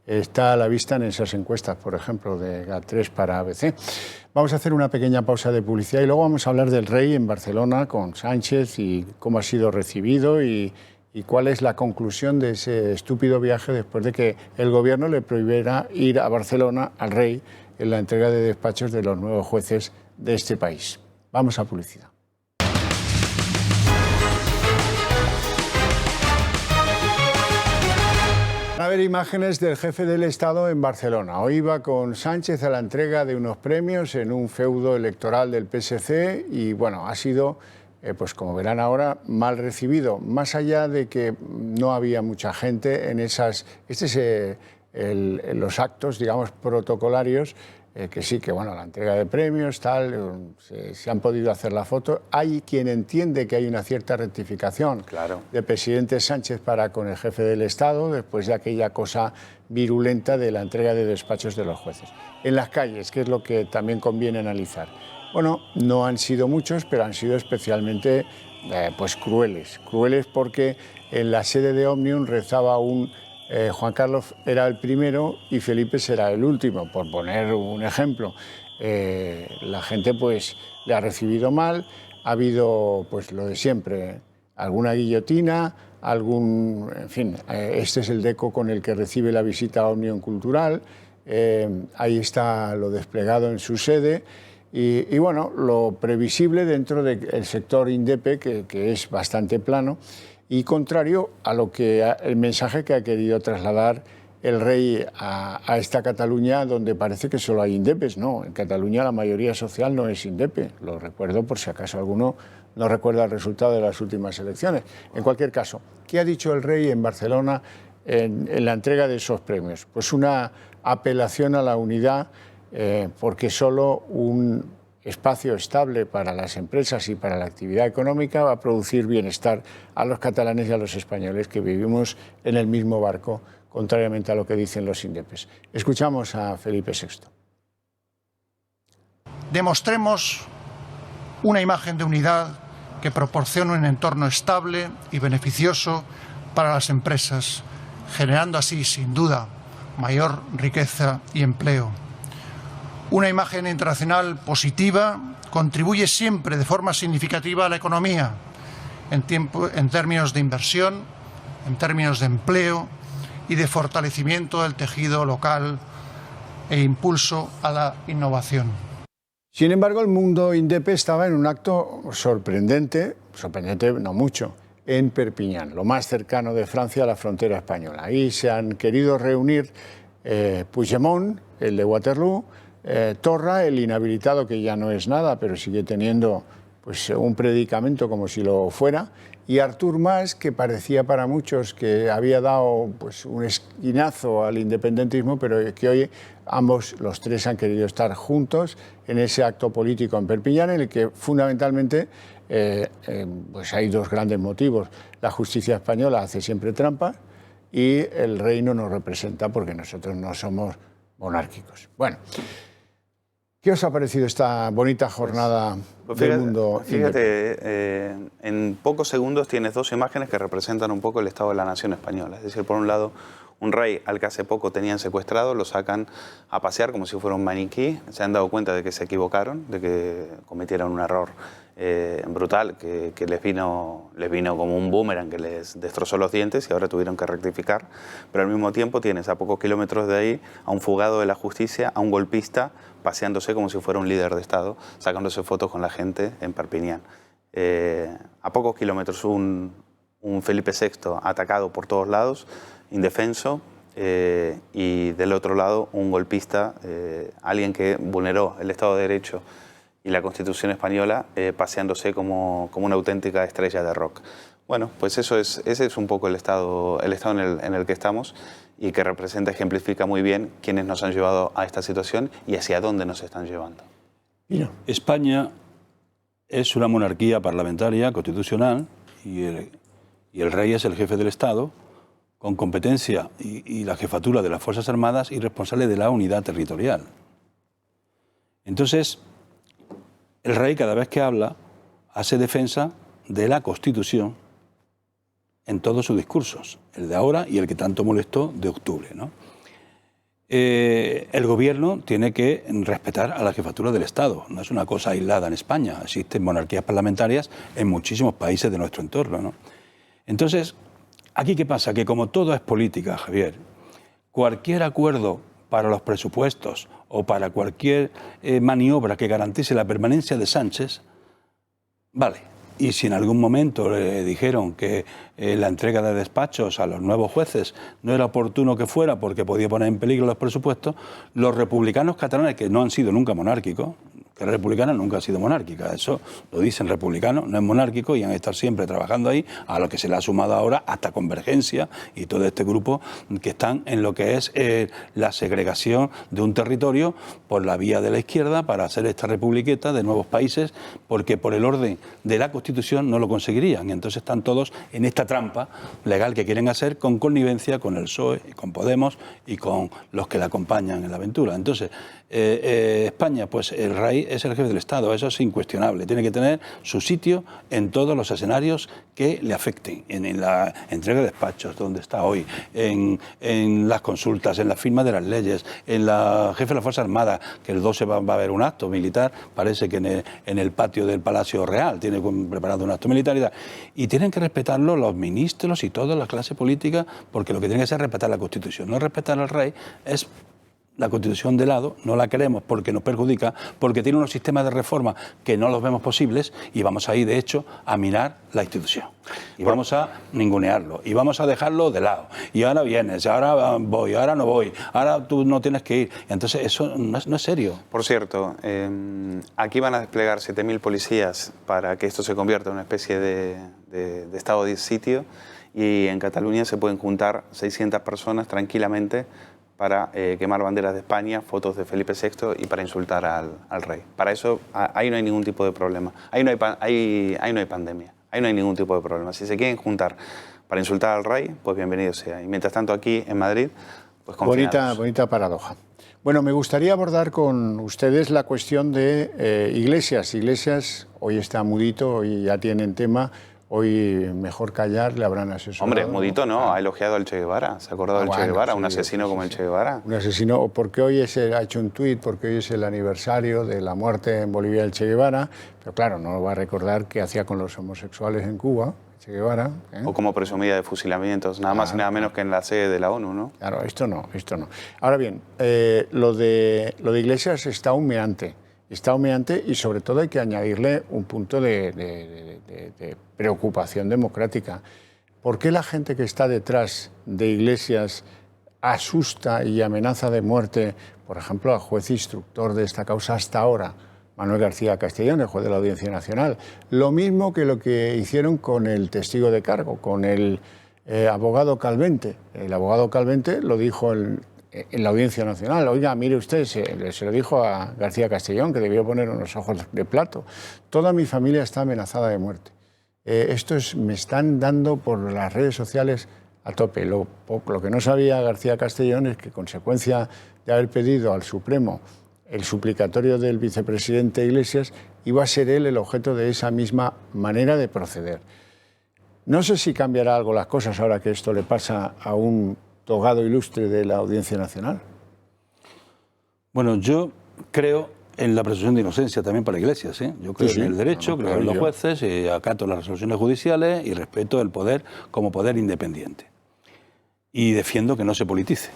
está a la vista en esas encuestas, por ejemplo, de GAT3 para ABC. Vamos a hacer una pequeña pausa de publicidad y luego vamos a hablar del rey en Barcelona con Sánchez y cómo ha sido recibido y cuál es la conclusión de ese estúpido viaje después de que el gobierno le prohibiera ir a Barcelona al rey en la entrega de despachos de los nuevos jueces de este país. Vamos a publicidad. A ver imágenes del jefe del Estado en Barcelona. Hoy iba con Sánchez a la entrega de unos premios en un feudo electoral del PSC y bueno, ha sido, pues como verán ahora, mal recibido. Más allá de que no había mucha gente en los actos, digamos, protocolarios, que sí, que bueno, la entrega de premios, tal, se han podido hacer la foto. Hay quien entiende que hay una cierta rectificación del presidente Sánchez para con el jefe del Estado después de aquella cosa virulenta de la entrega de despachos de los jueces. En las calles, que es lo que también conviene analizar. Bueno, no han sido muchos, pero han sido especialmente pues crueles. Crueles porque en la sede de Òmnium rezaba Juan Carlos era el primero y Felipe será el último, por poner un ejemplo. La gente pues le ha recibido mal, ha habido pues lo de siempre, alguna guillotina, en fin, este es el deco con el que recibe la visita a Òmnium Cultural, ahí está lo desplegado en su sede y bueno, lo previsible dentro del sector INDEPE, que es bastante plano, y contrario a lo que el mensaje que ha querido trasladar el rey a esta Cataluña, donde parece que solo hay indepes. No, en Cataluña la mayoría social no es indepe. Lo recuerdo por si acaso alguno no recuerda el resultado de las últimas elecciones. En cualquier caso, ¿qué ha dicho el rey en Barcelona en la entrega de esos premios? Pues una apelación a la unidad, porque solo un espacio estable para las empresas y para la actividad económica va a producir bienestar a los catalanes y a los españoles que vivimos en el mismo barco, contrariamente a lo que dicen los indepes. Escuchamos a Felipe VI. Demostremos una imagen de unidad que proporcione un entorno estable y beneficioso para las empresas, generando así, sin duda, mayor riqueza y empleo. Una imagen internacional positiva contribuye siempre de forma significativa a la economía, en términos de inversión, en términos de empleo y de fortalecimiento del tejido local e impulso a la innovación. Sin embargo, el mundo indepe estaba en un acto sorprendente no mucho, en Perpiñán, lo más cercano de Francia a la frontera española. Ahí se han querido reunir Puigdemont, el de Waterloo, Torra, el inhabilitado, que ya no es nada, pero sigue teniendo pues un predicamento como si lo fuera, y Artur Mas, que parecía para muchos que había dado pues un esquinazo al independentismo, pero que hoy ambos, los tres, han querido estar juntos en ese acto político en Perpiñán, en el que fundamentalmente pues hay dos grandes motivos. La justicia española hace siempre trampa y el rey no nos representa porque nosotros no somos monárquicos. Bueno, ¿qué os ha parecido esta bonita jornada del mundo? Fíjate, en pocos segundos tienes dos imágenes que representan un poco el estado de la nación española. Es decir, por un lado, un rey al que hace poco tenían secuestrado, lo sacan a pasear como si fuera un maniquí. Se han dado cuenta de que se equivocaron, de que cometieron un error brutal, que les vino como un boomerang que les destrozó los dientes y ahora tuvieron que rectificar. Pero al mismo tiempo tienes a pocos kilómetros de ahí a un fugado de la justicia, a un golpista, paseándose como si fuera un líder de Estado, sacándose fotos con la gente en Perpiñán. A pocos kilómetros un Felipe VI atacado por todos lados, indefenso, y del otro lado un golpista, alguien que vulneró el Estado de Derecho y la Constitución española, paseándose como una auténtica estrella de rock. Bueno, pues ese es un poco el estado en el que estamos y que representa, ejemplifica muy bien quiénes nos han llevado a esta situación y hacia dónde nos están llevando. Mira, España es una monarquía parlamentaria, constitucional, y el rey es el jefe del Estado, con competencia y la jefatura de las Fuerzas Armadas y responsable de la unidad territorial. Entonces, el rey cada vez que habla hace defensa de la Constitución en todos sus discursos, el de ahora y el que tanto molestó de octubre, ¿no? El gobierno tiene que respetar a la jefatura del Estado, no es una cosa aislada en España, existen monarquías parlamentarias en muchísimos países de nuestro entorno, ¿no? Entonces, ¿aquí qué pasa? Que como todo es política, Javier, cualquier acuerdo para los presupuestos o para cualquier maniobra que garantice la permanencia de Sánchez, vale. Y si en algún momento le dijeron que la entrega de despachos a los nuevos jueces no era oportuno que fuera porque podía poner en peligro los presupuestos, los republicanos catalanes, que no han sido nunca monárquicos, que la republicana nunca ha sido monárquica, eso lo dicen republicanos, no es monárquico y han estado siempre trabajando ahí, a lo que se le ha sumado ahora hasta Convergencia y todo este grupo que están en lo que es la segregación de un territorio por la vía de la izquierda para hacer esta republiqueta de nuevos países, porque por el orden de la Constitución no lo conseguirían. Y entonces están todos en esta trampa legal que quieren hacer con connivencia con el PSOE, con Podemos y con los que la acompañan en la aventura. Entonces, España, pues el rey es el jefe del Estado, eso es incuestionable. Tiene que tener su sitio en todos los escenarios que le afecten, en la entrega de despachos, donde está hoy, en las consultas, en la firma de las leyes, en la jefe de la Fuerza Armada, que el 12 va a haber un acto militar, parece que en el patio del Palacio Real tiene preparado un acto militar y tienen que respetarlo los ministros y toda la clase política, porque lo que tiene que hacer es respetar la Constitución. No respetar al rey es la Constitución de lado, no la queremos porque nos perjudica, porque tiene unos sistemas de reforma que no los vemos posibles y vamos a ir, de hecho, a minar la institución. Y vamos a ningunearlo, y vamos a dejarlo de lado. Y ahora vienes, ahora voy, ahora no voy, ahora tú no tienes que ir. Entonces eso no es serio. Por cierto, aquí van a desplegar 7.000 policías para que esto se convierta en una especie de estado de sitio, y en Cataluña se pueden juntar 600 personas tranquilamente para quemar banderas de España, fotos de Felipe VI y para insultar al rey. Para eso, ahí no hay ningún tipo de problema. Ahí no hay pandemia, ahí no hay ningún tipo de problema. Si se quieren juntar para insultar al rey, pues bienvenido sea. Y mientras tanto aquí en Madrid, pues confinados. Bonita paradoja. Bueno, me gustaría abordar con ustedes la cuestión de Iglesias. Iglesias hoy está mudito, hoy ya tienen tema. Hoy mejor callar, le habrán asesorado. Hombre, mudito no, ha elogiado al Che Guevara, se ha acordado del Che Guevara, un asesino como el Che Guevara. Un asesino, porque hoy ha hecho un tuit, porque hoy es el aniversario de la muerte en Bolivia del Che Guevara, pero claro, no va a recordar qué hacía con los homosexuales en Cuba, Che Guevara. O como presumía de fusilamientos, nada más y nada menos que en la sede de la ONU, ¿no? Claro, esto no. Ahora bien, lo de Iglesias está humeante. Está humeante y sobre todo hay que añadirle un punto de preocupación democrática. ¿Por qué la gente que está detrás de Iglesias asusta y amenaza de muerte, por ejemplo, al juez instructor de esta causa hasta ahora, Manuel García Castellón, el juez de la Audiencia Nacional. Lo mismo que lo que hicieron con el testigo de cargo, con el abogado Calvente. El abogado Calvente lo dijo en la Audiencia Nacional. Oiga, mire usted, se lo dijo a García Castellón, que debió poner unos ojos de plato. Toda mi familia está amenazada de muerte. Me están dando por las redes sociales a tope. Lo que no sabía García Castellón es que, consecuencia de haber pedido al Supremo el suplicatorio del vicepresidente Iglesias, iba a ser él el objeto de esa misma manera de proceder. No sé si cambiará algo las cosas ahora que esto le pasa a un togado ilustre de la Audiencia Nacional. Bueno, yo creo en la presunción de inocencia también para Iglesias, ¿eh? Yo creo en el derecho, creo en los jueces, acato las resoluciones judiciales y respeto el poder como poder independiente. Y defiendo que no se politice,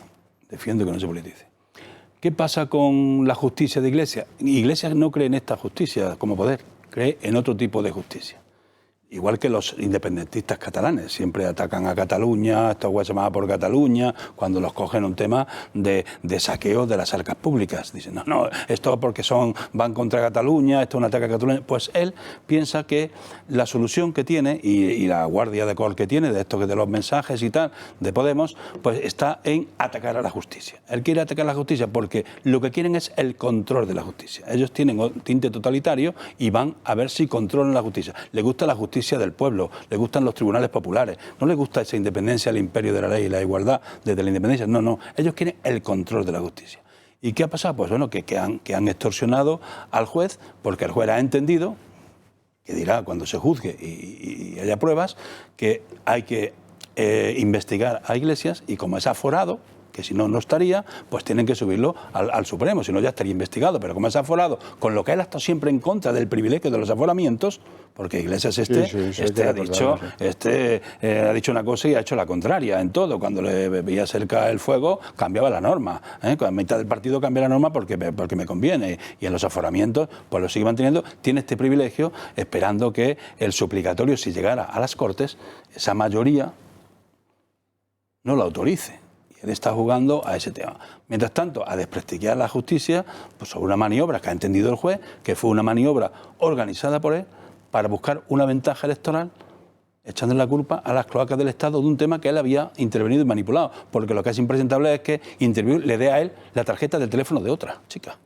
¿Qué pasa con la justicia de Iglesias? Iglesias no cree en esta justicia como poder, cree en otro tipo de justicia. Igual que los independentistas catalanes, siempre atacan a Cataluña, esta guasamada por Cataluña, cuando los cogen un tema de saqueo de las arcas públicas. Dicen, no, esto porque van contra Cataluña, esto es un ataque a Cataluña. Pues él piensa que la solución que tiene, y la guardia de cor que tiene, de esto que de los mensajes y tal, de Podemos, pues está en atacar a la justicia. Él quiere atacar a la justicia porque lo que quieren es el control de la justicia. Ellos tienen un tinte totalitario y van a ver si controlan la justicia. Les gusta la justicia del pueblo, le gustan los tribunales populares, no les gusta esa independencia, el imperio de la ley y la igualdad desde la independencia, no, ellos quieren el control de la justicia. ¿Y qué ha pasado? Pues bueno, que han extorsionado al juez, porque el juez ha entendido, que dirá cuando se juzgue y haya pruebas, que hay que investigar a Iglesias, y como es aforado, que si no, no estaría, pues tienen que subirlo al Supremo, si no ya estaría investigado. Pero como es aforado, con lo que él ha estado siempre en contra del privilegio de los aforamientos, porque Iglesias ha dicho una cosa y ha hecho la contraria en todo. Cuando le veía cerca el fuego, cambiaba la norma. Con la mitad del partido cambia la norma porque me conviene. Y en los aforamientos, pues lo sigue manteniendo. Tiene este privilegio, esperando que el suplicatorio, si llegara a las Cortes, esa mayoría no lo autorice. Él está jugando a ese tema. Mientras tanto, a desprestigiar la justicia, pues sobre una maniobra que ha entendido el juez, que fue una maniobra organizada por él para buscar una ventaja electoral, echando la culpa a las cloacas del Estado de un tema que él había intervenido y manipulado. Porque lo que es impresentable es que le dé a él la tarjeta del teléfono de otra chica.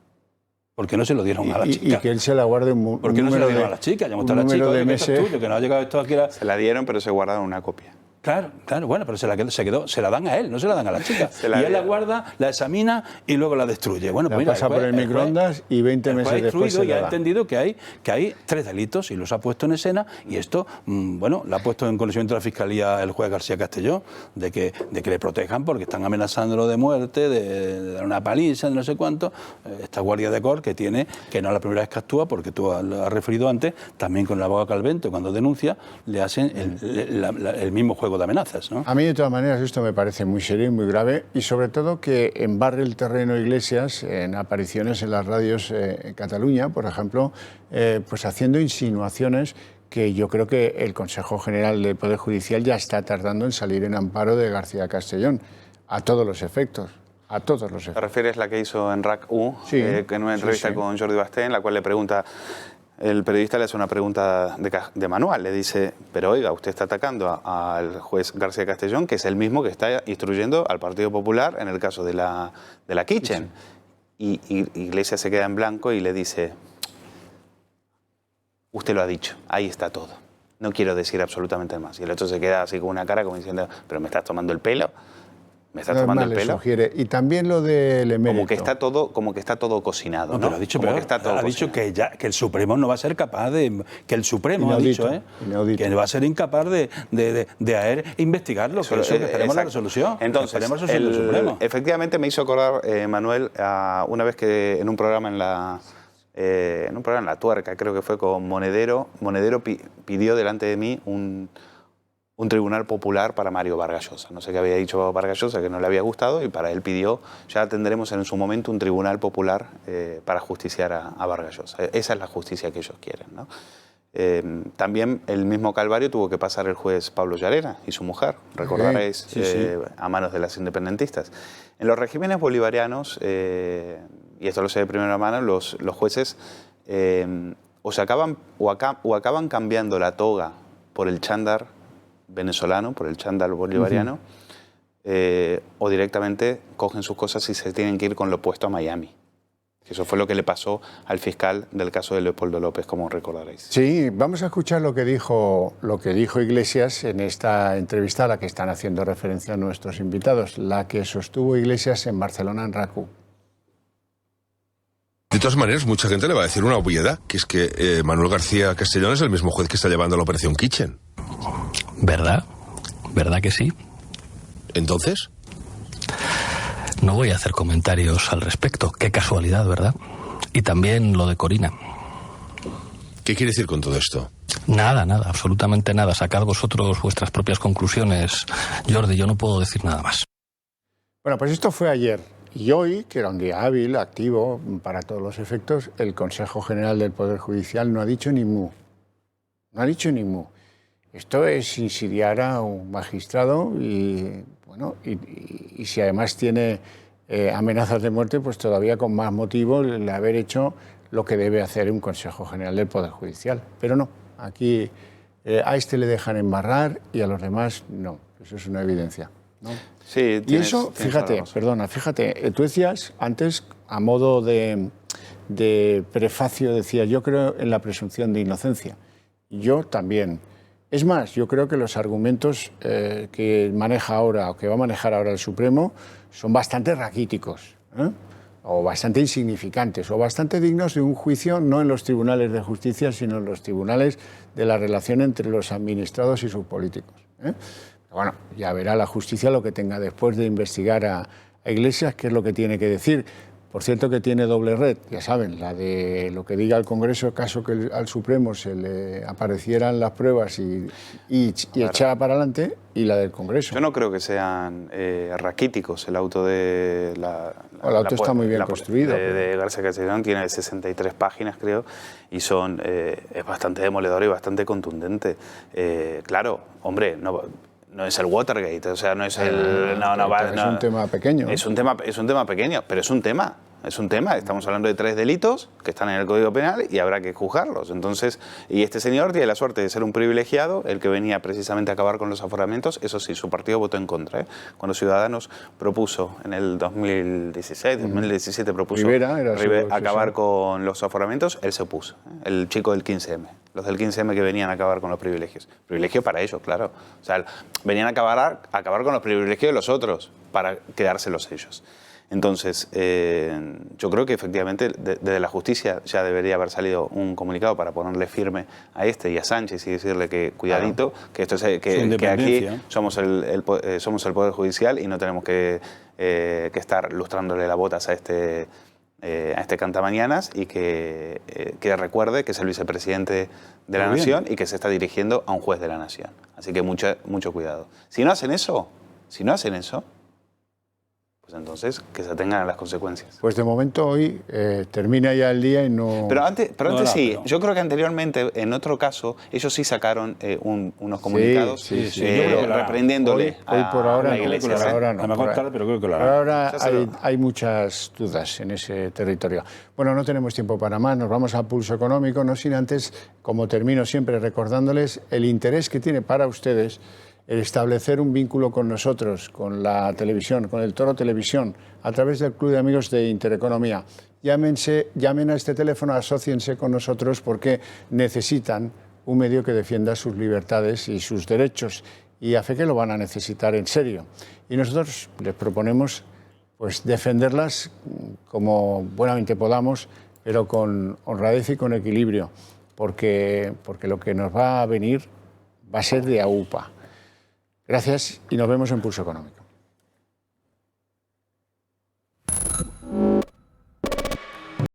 Porque no se lo dieron a la chica. Y que él se la guarde un ¿Por qué no se lo dieron a la chica? Ya está la chica, oye, que esto es tuyo, que no ha llegado esto aquí. Se la dieron, pero se guardaron una copia. Claro, bueno, pero se la dan a él, no se la dan a la chica. Y él la guarda, la examina y luego la destruye. Bueno, pues mira, pasa por el microondas y 20 meses después se la da. Y ha entendido que hay 3 delitos y los ha puesto en escena, y esto, bueno, lo ha puesto en conocimiento de la Fiscalía el juez García Castellón, de que le protejan porque están amenazándolo de muerte, de dar una paliza, de no sé cuánto. Esta guardia de cor que tiene, que no es la primera vez que actúa, porque tú lo has referido antes, también con el abogado Calvente, cuando denuncia, le hacen el mismo juego de amenazas, ¿no? A mí, de todas maneras, esto me parece muy serio y muy grave, y sobre todo que embarre el terreno Iglesias en apariciones en las radios en Cataluña, por ejemplo, pues haciendo insinuaciones que yo creo que el Consejo General del Poder Judicial ya está tardando en salir en amparo de García Castellón, a todos los efectos. A todos los efectos. ¿Te refieres a la que hizo en RAC-U, en una entrevista con Jordi Basté, en la cual le pregunta... El periodista le hace una pregunta de manual, le dice, pero oiga, usted está atacando al juez García Castellón, que es el mismo que está instruyendo al Partido Popular en el caso de la Kitchen. Y Iglesias se queda en blanco y le dice, usted lo ha dicho, ahí está todo, no quiero decir absolutamente más. Y el otro se queda así con una cara como diciendo, pero ¿me estás tomando el pelo? ¿Me estás tomando el pelo? Sugiere. Y también lo del emérito. Como que está todo cocinado, ¿no? Pero ha dicho, dicho que el Supremo no va a ser capaz de... Que el Supremo ha dicho, que va a ser incapaz de investigarlo. Por eso que esperemos la resolución. Entonces, del Supremo. Efectivamente me hizo acordar, Manuel, una vez que en un programa en La Tuerca, creo que fue con Monedero pidió delante de mí un tribunal popular para Mario Vargas Llosa. No sé qué había dicho Vargas Llosa, que no le había gustado, y para él pidió, ya tendremos en su momento un tribunal popular para justiciar a Vargas Llosa. Esa es la justicia que ellos quieren, ¿no? También el mismo calvario tuvo que pasar el juez Pablo Llarena y su mujer, recordaréis, a manos de las independentistas. En los regímenes bolivarianos, y esto lo sé de primera mano, los jueces o acaban cambiando la toga por el chándal venezolano, por el chándal bolivariano, o directamente cogen sus cosas y se tienen que ir con lo opuesto a Miami. Eso fue lo que le pasó al fiscal del caso de Leopoldo López, como recordaréis. Sí, vamos a escuchar lo que dijo Iglesias en esta entrevista a la que están haciendo referencia nuestros invitados, la que sostuvo Iglesias en Barcelona, en RAC1. De todas maneras, mucha gente le va a decir una obviedad, que es que Manuel García Castellón es el mismo juez que está llevando la operación Kitchen. ¿Verdad? ¿Verdad que sí? ¿Entonces? No voy a hacer comentarios al respecto. Qué casualidad, ¿verdad? Y también lo de Corina. ¿Qué quiere decir con todo esto? Nada, absolutamente nada. Sacad vosotros vuestras propias conclusiones. Jordi, yo no puedo decir nada más. Bueno, pues esto fue ayer. Y hoy, que era un día hábil, activo, para todos los efectos, el Consejo General del Poder Judicial no ha dicho ni mu. No ha dicho ni mu. Esto es insidiar a un magistrado y, bueno, y si además tiene amenazas de muerte, pues todavía con más motivo el haber hecho lo que debe hacer un Consejo General del Poder Judicial. Pero no, aquí a este le dejan embarrar y a los demás no. Eso es una evidencia, ¿no? Sí, y eso, fíjate, tú decías antes, a modo de prefacio, decías, yo creo en la presunción de inocencia. Yo también. Es más, yo creo que los argumentos que maneja ahora o que va a manejar ahora el Supremo son bastante raquíticos, o bastante insignificantes, o bastante dignos de un juicio no en los tribunales de justicia, sino en los tribunales de la relación entre los administrados y sus políticos. Bueno, ya verá la justicia lo que tenga después de investigar a Iglesias, qué es lo que tiene que decir. Por cierto que tiene doble red, ya saben, la de lo que diga el Congreso, caso que al Supremo se le aparecieran las pruebas y echara para adelante, y la del Congreso. Yo no creo que sean raquíticos. El auto de el auto está muy bien construido. De García Castellón tiene 63 páginas, creo, y es bastante demoledor y bastante contundente. Claro, hombre, no es el Watergate, o sea, no es el... es un tema pequeño. Es un tema pequeño, pero es un tema. Estamos hablando de 3 delitos que están en el Código Penal y habrá que juzgarlos. Entonces, y este señor tiene la suerte de ser un privilegiado, el que venía precisamente a acabar con los aforamientos. Eso sí, su partido votó en contra. Cuando Ciudadanos propuso en el 2017 propuso acabar con los aforamientos, él se opuso. El chico del 15M. Los del 15M que venían a acabar con los privilegios. Privilegio para ellos, claro. O sea, venían a acabar con los privilegios de los otros para quedárselos ellos. Entonces, yo creo que efectivamente desde la justicia ya debería haber salido un comunicado para ponerle firme a este y a Sánchez y decirle que cuidadito, que esto es que aquí somos el Poder Judicial y no tenemos que estar lustrándole las botas a este cantamañanas, y que recuerde que es el vicepresidente de la Nación y que se está dirigiendo a un juez de la Nación. Así que mucho cuidado. Si no hacen eso, pues entonces que se atengan a las consecuencias. Pues de momento hoy termina ya el día y no... Pero antes yo creo que anteriormente, en otro caso, ellos sí sacaron unos comunicados reprendiéndole hoy por ahora a la Iglesia. Por ahora no. A lo mejor tarde, pero creo que lo harán. Por ahora hay muchas dudas en ese territorio. Bueno, no tenemos tiempo para más, nos vamos a Pulso Económico, no sin antes, como termino siempre recordándoles el interés que tiene para ustedes el establecer un vínculo con nosotros, con la televisión, con el Toro Televisión, a través del Club de Amigos de Intereconomía. Llamen a este teléfono, asóciense con nosotros porque necesitan un medio que defienda sus libertades y sus derechos. Y a fe que lo van a necesitar en serio. Y nosotros les proponemos pues, defenderlas como buenamente podamos, pero con honradez y con equilibrio, porque lo que nos va a venir va a ser de AUPA. Gracias y nos vemos en Pulso Económico.